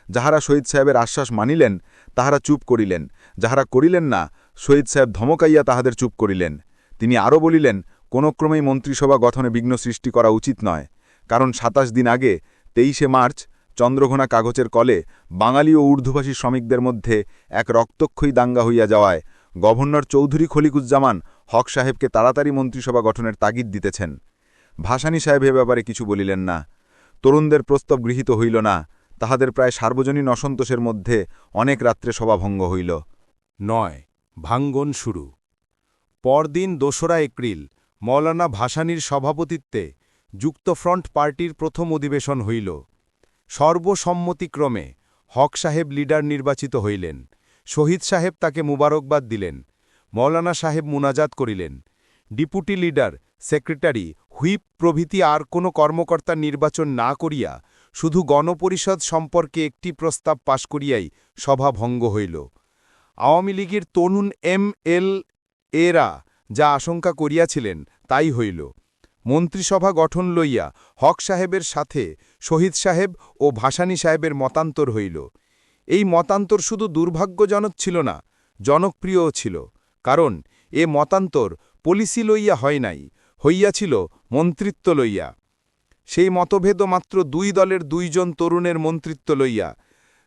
C: যাহারা শহীদ সাহেবের আশ্বাস মানিলেন তাহারা চুপ করিলেন, যাহারা করিলেন না শহীদ সাহেব ধমকাইয়া তাহাদের চুপ করিলেন। তিনি আরও বলিলেন, কোনো ক্রমেই মন্ত্রিসভা গঠনে বিঘ্ন সৃষ্টি করা উচিত নয়, কারণ 27 দিন আগে 23শে মার্চ চন্দ্রঘোনা কাগজের কলে বাঙালি ও উর্দুভাষী শ্রমিকদের মধ্যে এক রক্তক্ষয়ী দাঙ্গা হইয়া যাওয়ায় গভর্নর চৌধুরী খলিকুজ্জামান হক সাহেবকে তাড়াতাড়ি মন্ত্রিসভা গঠনের তাগিদ দিতেছেন। ভাসানী সাহেব এ ব্যাপারে কিছু বলিলেন না। তরুণদের প্রস্তাব গৃহীত হইল না। তাহাদের প্রায় সার্বজনীন অসন্তোষের মধ্যে অনেক রাত্রে সভাভঙ্গ হইল।
D: 9. ভাঙ্গন শুরু। পরদিন 2রা এপ্রিল মৌলানা ভাসানীর সভাপতিত্বে যুক্তফ্রন্ট পার্টির প্রথম অধিবেশন হইল। সর্বসম্মতিক্রমে হক সাহেব লিডার নির্বাচিত হইলেন। শহীদ সাহেব তাকে মুবারকবাদ দিলেন। মৌলানা সাহেব মুনাজাত করিলেন। ডিপুটি লিডার, সেক্রেটারি, হুইপ প্রভৃতি আর কোনো কর্মকর্তা নির্বাচন না করিয়া শুধু গণপরিষদ সম্পর্কে একটি প্রস্তাব পাশ করিয়াই সভা ভঙ্গ হইল। আওয়ামী লীগের তরুণ এমএলএরা যা আশঙ্কা করিয়াছিলেন তাই হইল। মন্ত্রিসভা গঠন লইয়া হক সাহেবের সাথে শহীদ সাহেব ও ভাসানী সাহেবের মতান্তর হইল। এই মতান্তর শুধু দুর্ভাগ্যজনক ছিল না, জনপ্রিয়ও ছিল, কারণ এ মতান্তর পলিসি লইয়া হয় নাই, হইয়াছিল মন্ত্রিত্ব লইয়া। সেই মতভেদও মাত্র 2 দলের 2 জন তরুণের মন্ত্রিত্ব লইয়া,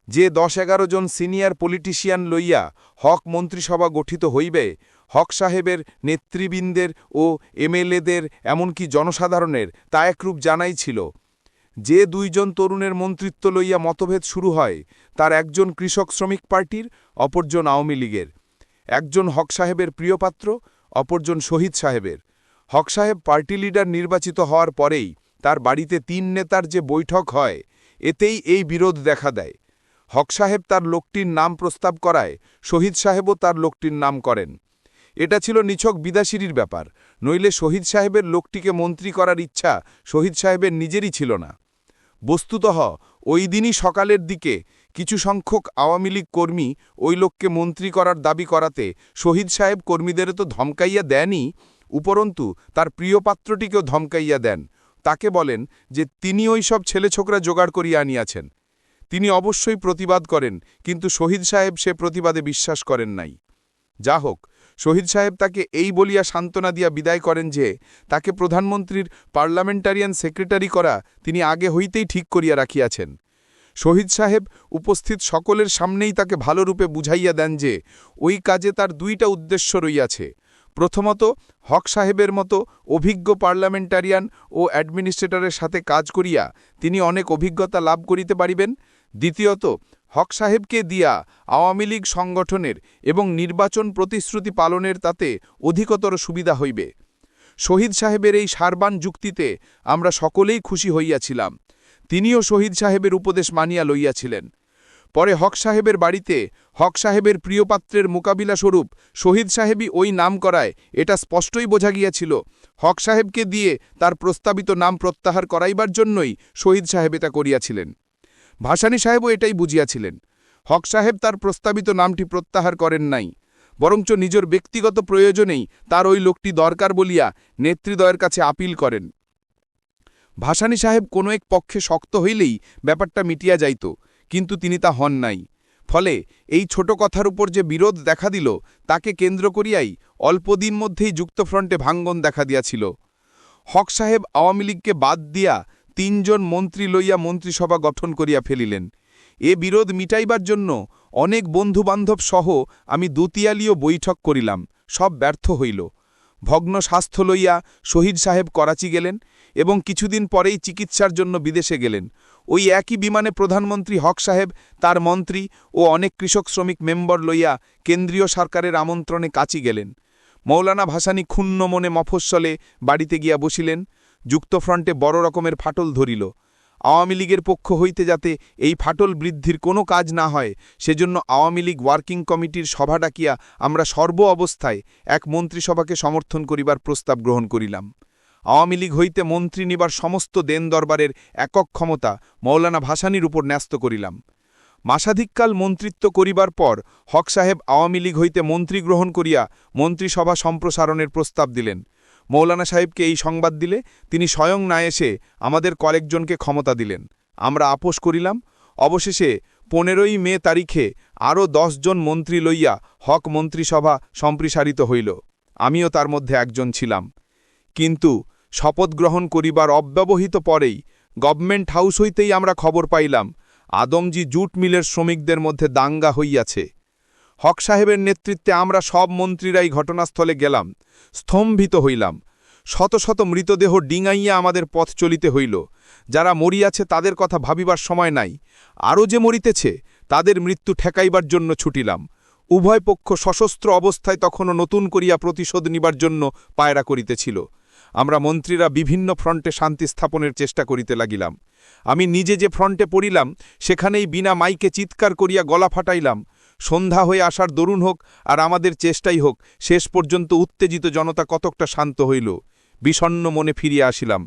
D: যে 10-11 জন সিনিয়র পলিটিশিয়ান লইয়া হক মন্ত্রিসভা গঠিত হইবে, হক সাহেবের নেতৃবৃন্দের ও এমএলএদের এমনকি জনসাধারণের তা একরূপ জানাই ছিল। যে 2 জন তরুণের মন্ত্রিত্ব লইয়া মতভেদ শুরু হয়, তার একজন কৃষক শ্রমিক পার্টির, অপরজন আওয়ামী লীগের। একজন হক সাহেবের প্রিয়পাত্র, অপরজন শহীদ সাহেবের। হক সাহেব পার্টি লিডার নির্বাচিত হওয়ার পরেই তার বাড়িতে 3 নেতার যে বৈঠক হয়, এতেই এই বিরোধ দেখা দেয়। হক সাহেব তার লোকটির নাম প্রস্তাব করায় শহীদ সাহেবও তার লোকটির নাম করেন। এটা ছিল নিছক বিদাসিরির ব্যাপার, নইলে শহীদ সাহেবের লোকটিকে মন্ত্রী করার ইচ্ছা শহীদ সাহেবের নিজেরই ছিল না। বস্তুতঃ ওই দিনই সকালের দিকে কিছু সংখ্যক আওয়ামী লীগ কর্মী ওই লোককে মন্ত্রী করার দাবি করাতে শহীদ সাহেব কর্মীদের তো ধমকাইয়া দেনই, উপরন্তু তার প্রিয় পাত্রটিকেও ধমকাইয়া দেন। তাকে বলেন যে তিনি ওই সব ছেলেছোকরা জোগাড় করিয়া আনিয়াছেন। তিনি অবশ্যই প্রতিবাদ করেন, কিন্তু শহীদ সাহেব সে প্রতিবাদে বিশ্বাস করেন নাই। যা হোক, শহীদ সাহেব তাকে এই বলিয়া সান্ত্বনা দিয়া বিদায় করেন যে তাকে প্রধানমন্ত্রীর পার্লামেন্টারিয়ান সেক্রেটারি করা তিনি আগে হইতেই ঠিক করিয়া রাখিয়াছেন। শহীদ সাহেব উপস্থিত সকলের সামনেই তাকে ভালোরূপে বুঝাইয়া দেন যে ওই কাজে তার 2টা উদ্দেশ্য রইয়াছে। প্রথমত, হক সাহেবের মতো অভিজ্ঞ পার্লামেন্টারিয়ান ও অ্যাডমিনিস্ট্রেটরের সাথে কাজ করিয়া তিনি অনেক অভিজ্ঞতা লাভ করিতে পারিবেন। দ্বিতীয়ত, হক সাহেবকে দিয়া আওয়ামী লীগ সংগঠনের এবং নির্বাচন প্রতিশ্রুতি পালনের তাতে অধিকতর সুবিধা হইবে। শহীদ সাহেবের এই সারবান যুক্তিতে আমরা সকলেই খুশি হইয়াছিলাম। তিনিও শহীদ সাহেবের উপদেশ মানিয়া লইয়াছিলেন। পরে হক সাহেবের বাড়িতে হক সাহেবের প্রিয়পাত্রের মোকাবিলাস্বরূপ শহীদ সাহেবই ওই নাম করায় এটা স্পষ্টই বোঝা গিয়াছিল হক সাহেবকে দিয়ে তার প্রস্তাবিত নাম প্রত্যাহার করাইবার জন্যই শহীদ সাহেব এটা করিয়াছিলেন। ভাসানী সাহেবও এটাই বুঝিয়াছিলেন। হক সাহেব তার প্রস্তাবিত নামটি প্রত্যাহার করেন নাই, বরঞ্চ নিজের ব্যক্তিগত প্রয়োজনেই তার ওই লোকটি দরকার বলিয়া নেতৃদ্বয়ের কাছে আপিল করেন। ভাসানী সাহেব কোনো এক পক্ষে শক্ত হইলেই ব্যাপারটা মিটিয়া যাইত, কিন্তু তিনি তা হন নাই। ফলে এই ছোট কথার উপর যে বিরোধ দেখা দিল, তাকে কেন্দ্র করিয়াই অল্পদিন মধ্যেই যুক্তফ্রন্টে ভাঙ্গন দেখা দিয়াছিল। হক সাহেব আওয়ামী লীগকে বাদ দিয়া 3 জন মন্ত্রী লইয়া মন্ত্রিসভা গঠন করিয়া ফেলিলেন। এ বিরোধ মিটাইবার জন্য অনেক বন্ধুবান্ধব সহ আমি দুতিয়ালীয় বৈঠক করিলাম, সব ব্যর্থ হইল। ভগ্ন স্বাস্থ্য লইয়া শহীদ সাহেব করাচি গেলেন এবং কিছুদিন পরেই চিকিৎসার জন্য বিদেশে গেলেন। ওই একই বিমানে প্রধানমন্ত্রী হক সাহেব তার মন্ত্রী ও অনেক কৃষক শ্রমিক মেম্বর লইয়া কেন্দ্রীয় সরকারের আমন্ত্রণে কাচি গেলেন। মৌলানা ভাসানী ক্ষুণ্ণ মনে মফস্বলে বাড়িতে গিয়া বসিলেন। যুক্তফ্রন্টে বড় রকমের ফাটল ধরিল। আওয়ামী লীগের পক্ষ হইতে যাতে এই ফাটল বৃদ্ধির কোনো কাজ না হয়, সেজন্য আওয়ামী লীগ ওয়ার্কিং কমিটির সভা ডাকিয়া আমরা সর্ব অবস্থায় এক মন্ত্রিসভাকে সমর্থন করিবার প্রস্তাব গ্রহণ করিলাম। আওয়ামী লীগ হইতে মন্ত্রী নিবার সমস্ত দেন দরবারের একক ক্ষমতা মৌলানা ভাসানীর উপর ন্যস্ত করিলাম। মাসাধিককাল মন্ত্রিত্ব করিবার পর হক সাহেব আওয়ামী লীগ হইতে মন্ত্রী গ্রহণ করিয়া মন্ত্রিসভা সম্প্রসারণের প্রস্তাব দিলেন। মৌলানা সাহেবকে এই সংবাদ দিলে তিনি স্বয়ং না এসে আমাদের কয়েকজনকে ক্ষমতা দিলেন। আমরা আপোষ করিলাম। অবশেষে 15ই মে তারিখে আরও 10 জন মন্ত্রী লইয়া হক মন্ত্রিসভা সম্প্রসারিত হইল। আমিও তার মধ্যে একজন ছিলাম। কিন্তু শপথ গ্রহণ করিবার অব্যবহিত পরেই গভর্নমেন্ট হাউস হইতেই আমরা খবর পাইলাম আদমজি জুট মিলের শ্রমিকদের মধ্যে দাঙ্গা হইয়াছে। হক সাহেবের নেতৃত্বে আমরা সব মন্ত্রীরাই ঘটনাস্থলে গেলাম। স্তম্ভিত হইলাম। শত শত মৃতদেহ ডিঙাইয়া আমাদের পথ চলিতে হইল। যারা মরিয়াছে তাদের কথা ভাবিবার সময় নাই, আরও যে মরিতেছে তাদের মৃত্যু ঠেকাইবার জন্য ছুটিলাম। উভয় পক্ষ সশস্ত্র অবস্থায় তখনও নতুন করিয়া প্রতিশোধ নিবার জন্য পায়রা করিতেছিল। আমরা মন্ত্রীরা বিভিন্ন ফ্রন্টে শান্তি স্থাপনের চেষ্টা করিতে লাগিলাম। আমি নিজে যে ফ্রন্টে পড়িলাম সেখানেই বিনা মাইকে চিৎকার করিয়া গলা ফাটাইলাম। সন্ধ্যা হয়ে আসার দরুন হোক আর আমাদের চেষ্টাই হোক, শেষ পর্যন্ত উত্তেজিত জনতা কতকটা শান্ত হইল। বিষণ্ণ মনে ফিরিয়া আসিলাম।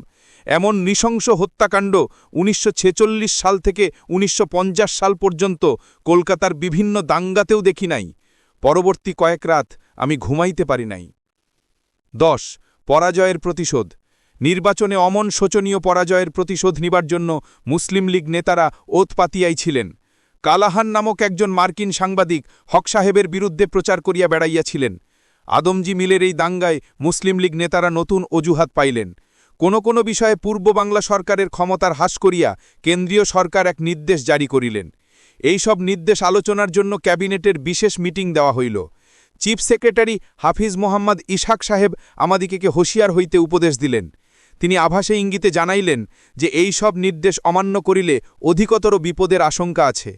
D: এমন নৃশংস হত্যাকাণ্ড 1946 সাল থেকে 1950 সাল পর্যন্ত কলকাতার বিভিন্ন দাঙ্গাতেও দেখি নাই। পরবর্তী কয়েক রাত আমি ঘুমাইতে পারি নাই। 10. পরাজয়ের প্রতিশোধ। নির্বাচনে অমন শোচনীয় পরাজয়ের প্রতিশোধ নিবার জন্য মুসলিম লীগ নেতারা ওত পাতিয়াই ছিলেন। কালাহান নামক একজন মার্কিন সাংবাদিক হক সাহেবের বিরুদ্ধে প্রচার করিয়া বেড়াইয়াছিলেন। আদমজি মিলের এই দাঙ্গায় মুসলিম লীগ নেতারা নতুন অজুহাত পাইলেন। কোনো বিষয়ে পূর্ব বাংলা সরকারের ক্ষমতার হ্রাস করিয়া কেন্দ্রীয় সরকার এক নির্দেশ জারি করিলেন। এই সব নির্দেশ আলোচনার জন্য ক্যাবিনেটের বিশেষ মিটিং দেওয়া হইল। চিফ সেক্রেটারি হাফিজ মোহাম্মদ ইসহাক সাহেব আমাদিগকে হুঁশিয়ার হইতে উপদেশ দিলেন। তিনি আভাসে ইঙ্গিতে জানাইলেন যে এই সব নির্দেশ অমান্য করিলে অধিকতর বিপদের আশঙ্কা আছে।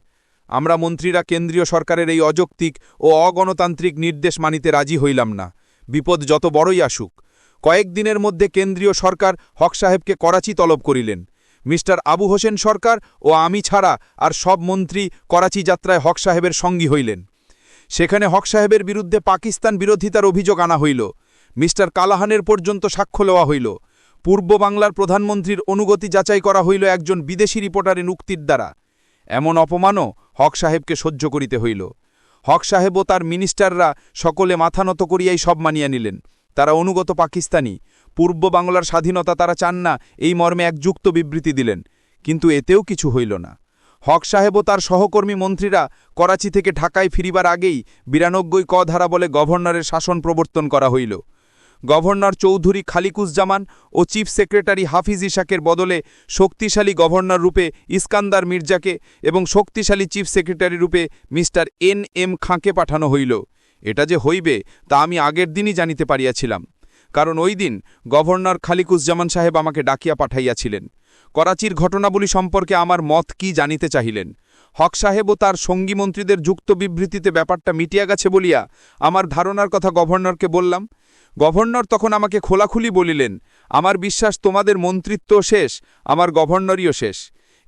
D: আমরা মন্ত্রীরা কেন্দ্রীয় সরকারের এই অযৌক্তিক ও অগণতান্ত্রিক নির্দেশ মানিতে রাজি হইলাম না, বিপদ যত বড়ই আসুক। কয়েকদিনের মধ্যে কেন্দ্রীয় সরকার হক সাহেবকে করাচি তলব করিলেন। মিস্টার আবু হোসেন সরকার ও আমি ছাড়া আর সব মন্ত্রী করাচি যাত্রায় হক সাহেবের সঙ্গী হইলেন। সেখানে হক সাহেবের বিরুদ্ধে পাকিস্তান বিরোধিতার অভিযোগ আনা হইল। মিস্টার কালাহানের পর্যন্ত সাক্ষ্য লওয়া হইল। পূর্ব বাংলার প্রধানমন্ত্রীর অনুগতি যাচাই করা হইল একজন বিদেশি রিপোর্টারের উক্তির দ্বারা। এমন অপমানও হক সাহেবকে সহ্য করিতে হইল। হক সাহেব ও তার মিনিস্টাররা সকলে মাথা নত করিয়াই সব মানিয়া নিলেন। তারা অনুগত পাকিস্তানি, পূর্ব বাংলার স্বাধীনতা তারা চান না, এই মর্মে এক যুক্ত বিবৃতি দিলেন। কিন্তু এতেও কিছু হইল না। হক সাহেব ও তার সহকর্মী মন্ত্রীরা করাচি থেকে ঢাকায় ফিরিবার আগেই ৯২ ক ধারা বলে গভর্নরের শাসন প্রবর্তন করা হইল। গভর্নর চৌধুরী খালিকুজ্জামান ও চিফ সেক্রেটারি হাফিজ ইসাকের বদলে শক্তিশালী গভর্নর রূপে ইস্কান্দার মির্জাকে এবং শক্তিশালী চিফ সেক্রেটারি রূপে মিস্টার NM খাঁকে পাঠানো হইল। এটা যে হইবে তা আমি আগের দিনই জানিতে পারিয়াছিলাম, কারণ ওই দিন গভর্নর খালিকুজ্জামান সাহেব আমাকে ডাকিয়া পাঠাইয়াছিলেন। করাচির ঘটনাবলী সম্পর্কে আমার মত কি জানিতে চাহিলেন। হক সাহেব ও তার সঙ্গী মন্ত্রীদের যুক্ত বিবৃতিতে ব্যাপারটা মিটিয়া গেছে বলিয়া আমার ধারণার কথা গভর্নরকে বললাম। গভর্নর তখন আমাকে খোলাখুলি বলিলেন, আমার বিশ্বাস তোমাদের মন্ত্রিত্ব শেষ, আমার গভর্নরীও শেষ।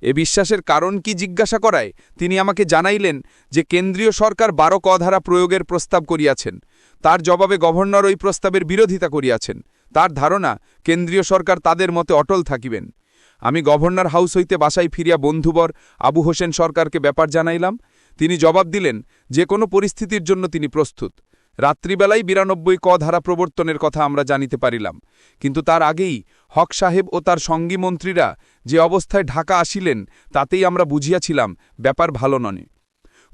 D: এ বিশ্বাসের কারণ কি জিজ্ঞাসা করায় তিনি আমাকে জানাইলেন যে কেন্দ্রীয় সরকার ১২ ক ধারা প্রয়োগের প্রস্তাব করিয়াছেন। তার জবাবে গভর্নর ওই প্রস্তাবের বিরোধিতা করিয়াছেন। তার ধারণা কেন্দ্রীয় সরকার তাদের মতে অটল থাকিবেন। আমি গভর্নর হাউস হইতে বাসায় ফিরিয়া বন্ধুবর আবু হোসেন সরকারকে ব্যাপার জানাইলাম। তিনি জবাব দিলেন যে কোনো পরিস্থিতির জন্য তিনি প্রস্তুত। রাত্রিবেলায় ৯২ ক ধারা প্রবর্তনের কথা আমরা জানিতে পারিলাম, কিন্তু তার আগেই হক সাহেব ও তার সঙ্গী মন্ত্রীরা যে অবস্থায় ঢাকা আসিলেন তাতেই আমরা বুঝিয়াছিলাম ব্যাপার ভালো নয়।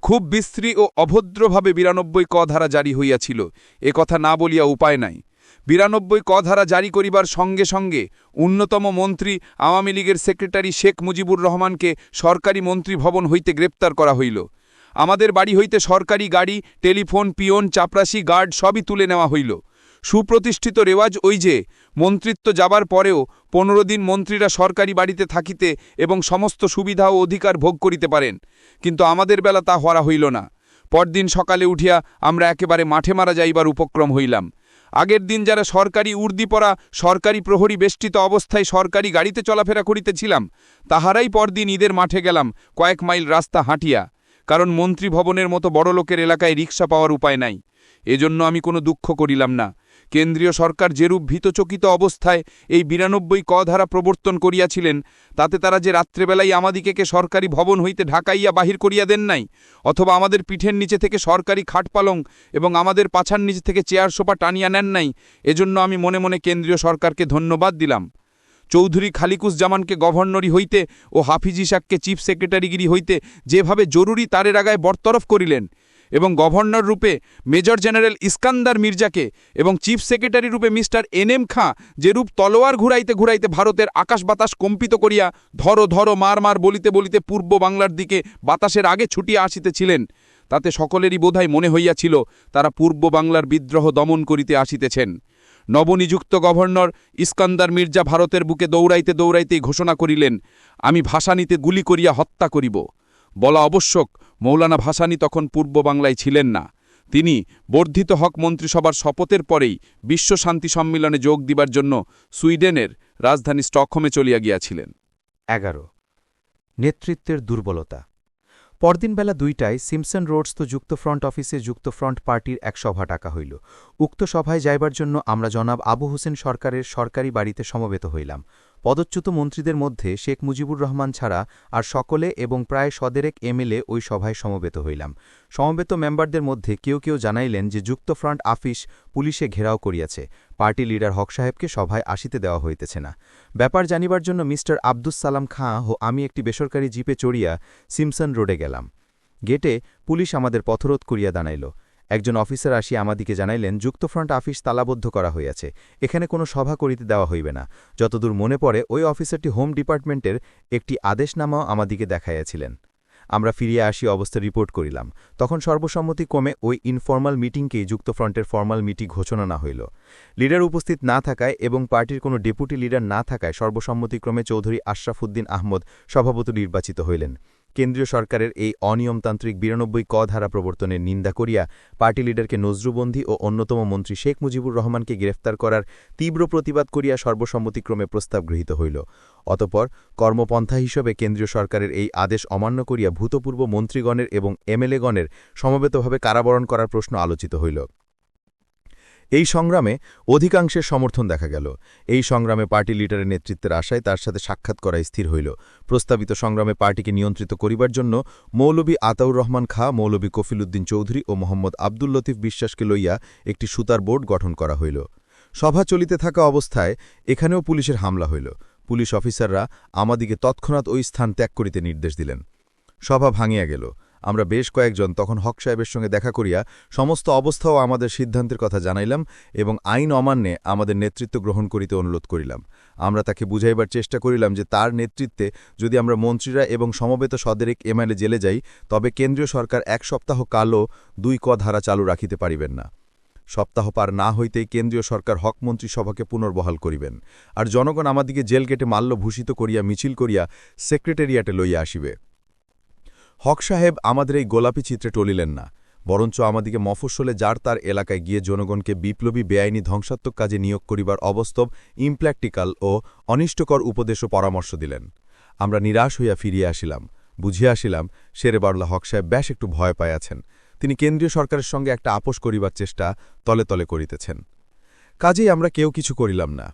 D: খুব বিশ্রী ও অভদ্রভাবে ৯২ ক ধারা জারি হইয়াছিল, এ কথা না বলিয়া উপায় নাই। ৯২ ক ধারা জারি করিবার সঙ্গে সঙ্গে অন্যতম মন্ত্রী আওয়ামী লীগের সেক্রেটারি শেখ মুজিবুর রহমানকে সরকারি মন্ত্রী ভবন হইতে গ্রেপ্তার করা হইল। আমাদের বাড়ি হইতে সরকারি গাড়ি, টেলিফোন, পিয়ন, চাপরাশি, গার্ড সবই তুলে নেওয়া হইল। সুপ্রতিষ্ঠিত রেওয়াজ ওই যে মন্ত্রিত্ব যাবার পরেও ১৫ দিন মন্ত্রীরা সরকারি বাড়িতে থাকিতে এবং সমস্ত সুবিধা ও অধিকার ভোগ করিতে পারেন, কিন্তু আমাদের বেলা তা হওয়া হইল না। পরদিন সকালে উঠিয়া আমরা একেবারে মাঠে মারা যাইবার উপক্রম হইলাম। আগের দিন যারা সরকারি উর্দি পরা সরকারি প্রহরী বেষ্টিত অবস্থায় সরকারি গাড়িতে চলাফেরা করিতেছিলাম, তাহারাই পরদিন ঈদের মাঠে গেলাম কয়েক মাইল রাস্তা হাঁটিয়া, কারণ মন্ত্রী ভবনের মতো বড় লোকের এলাকায় রিক্সা পাওয়ার উপায় নাই। এজন্য আমি কোনো দুঃখ করিলাম না। কেন্দ্রীয় সরকার যেরূপ ভীতচকিত অবস্থায় এই ৯২ ক ধারা প্রবর্তন করিয়াছিলেন, তাতে তারা যে রাত্রেবেলায় আমাদিগকে সরকারি ভবন হইতে ঢাকাইয়া বাহির করিয়া দেন নাই, অথবা আমাদের পিঠের নিচে থেকে সরকারি খাট পালং এবং আমাদের পাছার নিচে থেকে চেয়ার সোফা টানিয়া নেন নাই, এজন্য আমি মনে মনে কেন্দ্রীয় সরকারকে ধন্যবাদ দিলাম। চৌধুরী খালিকুজ্জামানকে গভর্নরি হইতে ও হাফিজ ইসাককে চিফ সেক্রেটারিগিরি হইতে যেভাবে জরুরি তারের আগায় বরতরফ করিলেন, এবং গভর্নর রূপে মেজর জেনারেল ইস্কান্দার মির্জাকে এবং চিফ সেক্রেটারি রূপে মিস্টার NM খাঁ যেরূপ তলোয়ার ঘুরাইতে ঘুরাইতে ভারতের আকাশ বাতাস কম্পিত করিয়া ধরো ধরো মার মার বলিতে বলিতে পূর্ব বাংলার দিকে বাতাসের আগে ছুটিয়া আসিতেছিলেন, তাতে সকলেরই বোধহয় মনে হইয়াছিল তারা পূর্ব বাংলার বিদ্রোহ দমন করিতে আসিতেছেন। নবনিযুক্ত গভর্নর ইস্কান্দার মির্জা ভারতের বুকে দৌড়াইতে দৌড়াইতেই ঘোষণা করিলেন, আমি ভাসানীতে গুলি করিয়া হত্যা করিব। বলা আবশ্যক, মৌলানা ভাসানী তখন পূর্ব বাংলায় ছিলেন না। তিনি বর্ধিত হক মন্ত্রিসভার শপথের পরেই বিশ্ব শান্তি সম্মিলনে যোগ দিবার জন্য সুইডেনের রাজধানী স্টকহোমে চলিয়া গিয়াছিলেন।
E: ১১ নেতৃত্বের দুর্বলতা। পরদিন বেলা ২টায় সিমসন রোডস্থ যুক্তফ্রন্ট অফিসে যুক্তফ্রন্ট পার্টির এক সভা ডাকা হইল। উক্ত সভায় যাইবার জন্য আমরা জনাব আবু হোসেন সরকারের সরকারি বাড়িতে সমবেত হইলাম। পদচ্যুত মন্ত্রীদের মধ্যে শেখ মুজিবুর রহমান ছাড়া আর সকলে এবং প্রায় সদেরেক MLA ওই সভায় সমবেত হইলাম। সমবেত মেম্বারদের মধ্যে কেউ কেউ জানাইলেন যে যুক্তফ্রন্ট আফিস পুলিশে ঘেরাও করিয়াছে, পার্টি লিডার হক সাহেবকে সভায় আসিতে দেওয়া হইতেছে না। ব্যাপার জানিবার জন্য মিস্টার আব্দুস সালাম খাঁ ও আমি একটি বেসরকারি জিপে চড়িয়া সিমসন রোডে গেলাম। গেটে পুলিশ আমাদের পথরোধ করিয়া দাঁড়াইল। একজন অফিসার আসিয়া আমাদিকে জানাইলেন যুক্তফ্রন্ট আফিস তালাবদ্ধ করা হইয়াছে, এখানে কোনো সভা করিতে দেওয়া হইবে না। যতদূর মনে পড়ে ওই অফিসারটি হোম ডিপার্টমেন্টের একটি আদেশনামাও আমাদিকে দেখাইয়াছিলেন। আমরা ফিরিয়া আসি অবস্থা রিপোর্ট করিলাম। তখন সর্বসম্মতি কমে ওই ইনফর্মাল মিটিংকেই যুক্তফ্রন্টের ফর্মাল মিটিং ঘোষণা না হইল। লিডার উপস্থিত না থাকায় এবং পার্টির কোনো ডেপুটি লিডার না থাকায় সর্বসম্মতিক্রমে চৌধুরী আশরাফুদ্দিন আহমদ সভাপতি নির্বাচিত হইলেন। কেন্দ্রীয় সরকারের এই অনিয়মতান্ত্রিক ৯২ ক ধারা প্রবর্তনের নিন্দা করিয়া পার্টি লিডারকে নজরুবন্দী ও অন্যতম মন্ত্রী শেখ মুজিবুর রহমানকে গ্রেফতার করার তীব্র প্রতিবাদ করিয়া সর্বসম্মতিক্রমে প্রস্তাব গৃহীত হইল। অতঃপর কর্মপন্থা হিসেবে কেন্দ্রীয় সরকারের এই আদেশ অমান্য করিয়া ভূতপূর্ব মন্ত্রীগণের এবং এমএলএগণের সমবেতভাবে কারাবরণ করার প্রশ্ন আলোচিত হইল। এই সংগ্রামে অধিকাংশের সমর্থন দেখা গেল। এই সংগ্রামে পার্টি লিডারের নেতৃত্বের আশায় তার সাথে সাক্ষাৎ করা স্থির হইল। প্রস্তাবিত সংগ্রামে পার্টিকে নিয়ন্ত্রিত করিবার জন্য মৌলভী আতাউর রহমান খাঁ, মৌলভী কফিলউদ্দিন চৌধুরী ও মোহাম্মদ আব্দুল লতিফ বিশ্বাসকে লইয়া একটি সুতার বোর্ড গঠন করা হইল। সভা চলিতে থাকা অবস্থায় এখানেও পুলিশের হামলা হইল। পুলিশ অফিসাররা আমাদিকে তৎক্ষণাৎ ওই স্থান ত্যাগ করিতে নির্দেশ দিলেন। সভা ভাঙিয়া গেল। আমরা বেশ কয়েকজন তখন হক সাহেবের সঙ্গে দেখা করিয়া সমস্ত অবস্থা ও আমাদের সিদ্ধান্তের কথা জানাইলাম এবং আইন অমান্যে আমাদের নেতৃত্ব গ্রহণ করিতে অনুরোধ করিলাম। আমরা তাকে বুঝাইবার চেষ্টা করিলাম যে তার নেতৃত্বে যদি আমরা মন্ত্রীরা এবং সমবেত সদেরিক এমএলএ জেলে যাই, তবে কেন্দ্রীয় সরকার ১ সপ্তাহ কালও ২ ক ধারা চালু রাখিতে পারিবেন না। সপ্তাহ পার না হইতেই কেন্দ্রীয় সরকার হক মন্ত্রিসভাকে পুনর্বহাল করিবেন, আর জনগণ আমাদিকে জেল কেটে মাল্য ভূষিত করিয়া মিছিল করিয়া সেক্রেটারিয়াটে লইয়া আসিবে। হক সাহেব আমাদের এই গোলাপি চিত্রে টলিলেন না, বরঞ্চ আমাদিকে মফস্বলে যার তার এলাকায় গিয়ে জনগণকে বিপ্লবী বেআইনি ধ্বংসাত্মক কাজে নিয়োগ করিবার অবাস্তব, ইমপ্র্যাকটিক্যাল ও অনিষ্টকর উপদেশ ও পরামর্শ দিলেন। আমরা নিরাশ হইয়া ফিরিয়া আসিলাম। বুঝিয়া আসিলাম শেরেবাংলা হক সাহেব বেশ একটু ভয় পাইয়াছেন। তিনি কেন্দ্রীয় সরকারের সঙ্গে একটা আপোষ করিবার চেষ্টা তলে তলে করিতেছেন। কাজেই আমরা কেউ কিছু করিলাম না।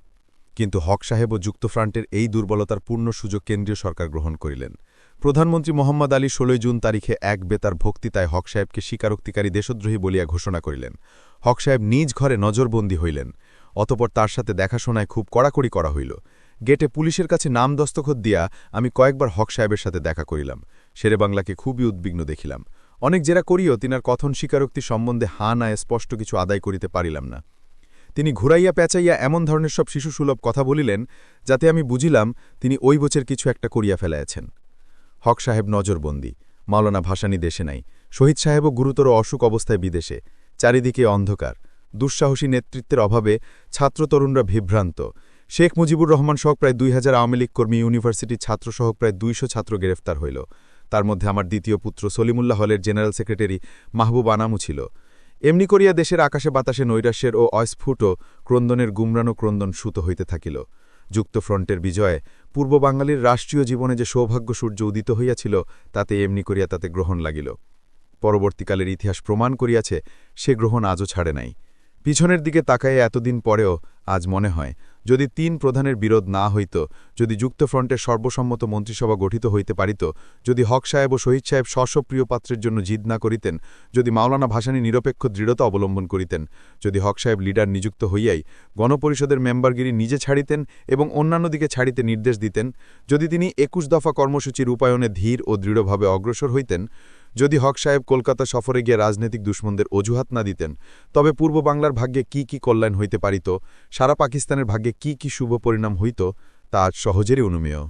E: কিন্তু হক সাহেব ও যুক্তফ্রন্টের এই দুর্বলতার পূর্ণ সুযোগ কেন্দ্রীয় সরকার গ্রহণ করিলেন। প্রধানমন্ত্রী মোহাম্মদ আলী ১৬ জুন তারিখে এক বেতার ভক্তিতায় হক সাহেবকে স্বীকারোক্তিকারী দেশদ্রোহী বলিয়া ঘোষণা করিলেন। হক সাহেব নিজ ঘরে নজরবন্দী হইলেন। অতপর তার সাথে দেখাশোনায় খুব কড়াকড়ি করা হইল। গেটে পুলিশের কাছে নাম দস্তখত দিয়া আমি কয়েকবার হক সাহেবের সাথে দেখা করিলাম। শেরেবাংলাকে খুবই উদ্বিগ্ন দেখিলাম। অনেক জেরা করিও তিনার কথন স্বীকারোক্তি সম্বন্ধে হাঁ না স্পষ্ট কিছু আদায় করিতে পারিলাম না। তিনি ঘুরাইয়া পেঁচাইয়া এমন ধরনের সব শিশুসুলভ কথা বলিলেন, যাতে আমি বুঝিলাম তিনি ওই বছর কিছু একটা করিয়া ফেলাইয়াছেন। হক সাহেব নজরবন্দী। মাওলানা ভাসানী দেশে নাই। শহীদ সাহেবও গুরুতর অসুখ অবস্থায় বিদেশে। চারিদিকে অন্ধকার। দুঃসাহসী নেতৃত্বের অভাবে ছাত্রতরুণরা বিভ্রান্ত। শেখ মুজিবুর রহমান সহ প্রায় ২,০০০ আওয়ামী লীগ কর্মী, ইউনিভার্সিটির ছাত্রসহ প্রায় ২০০ ছাত্র গ্রেফতার হইল। তার মধ্যে আমার দ্বিতীয় পুত্র সলিমুল্লাহ হলের জেনারেল সেক্রেটারি মাহবুব আনামু ছিল। এমনি করিয়া দেশের আকাশে বাতাসে নৈরাশ্যের ও অস্ফুট ক্রন্দনের গুমরানো ক্রন্দন সুত হইতে থাকিল। যুক্তফ্রন্টের বিজয়ে পূর্ব বাঙালির রাষ্ট্রীয় জীবনে যে সৌভাগ্য সূর্য উদিত হইয়াছিল, তাতে এমনি করিয়া তাতে গ্রহণ লাগিল। পরবর্তীকালের ইতিহাস প্রমাণ করিয়াছে সে গ্রহণ আজও ছাড়ে নাই। পিছনের দিকে তাকাইয়া এতদিন পরেও আজ মনে হয়, যদি ৩ প্রধানের বিরোধ না হইত, যদি যুক্তফ্রন্টের সর্বসম্মত মন্ত্রিসভা গঠিত হইতে পারিত, যদি হক সাহেব ও শহীদ সাহেব স্বস্বপ্রিয় পাত্রের জন্য জিদ না করিতেন, যদি মাওলানা ভাসানী নিরপেক্ষ দৃঢ়তা অবলম্বন করিতেন, যদি হক সাহেব লিডার নিযুক্ত হইয়াই গণপরিষদের মেম্বারগিরি নিজে ছাড়িতেন এবং অন্যান্য দিকে ছাড়িতে নির্দেশ দিতেন, যদি তিনি ২১ দফা কর্মসূচির রূপায়ণে ধীর ও দৃঢ়ভাবে অগ্রসর হইতেন, যদি হক সাহেব কলকাতা সফরে গিয়ে রাজনৈতিক দুশ্মনদের অজুহাত না দিতেন, তবে পূর্ব বাংলার ভাগ্যে কি কি কল্যাণ হইতে পারিত, সারা পাকিস্তানের ভাগ্যে কি কি শুভ পরিণাম হইত, তা আজ সহজেরই অনুমেয়।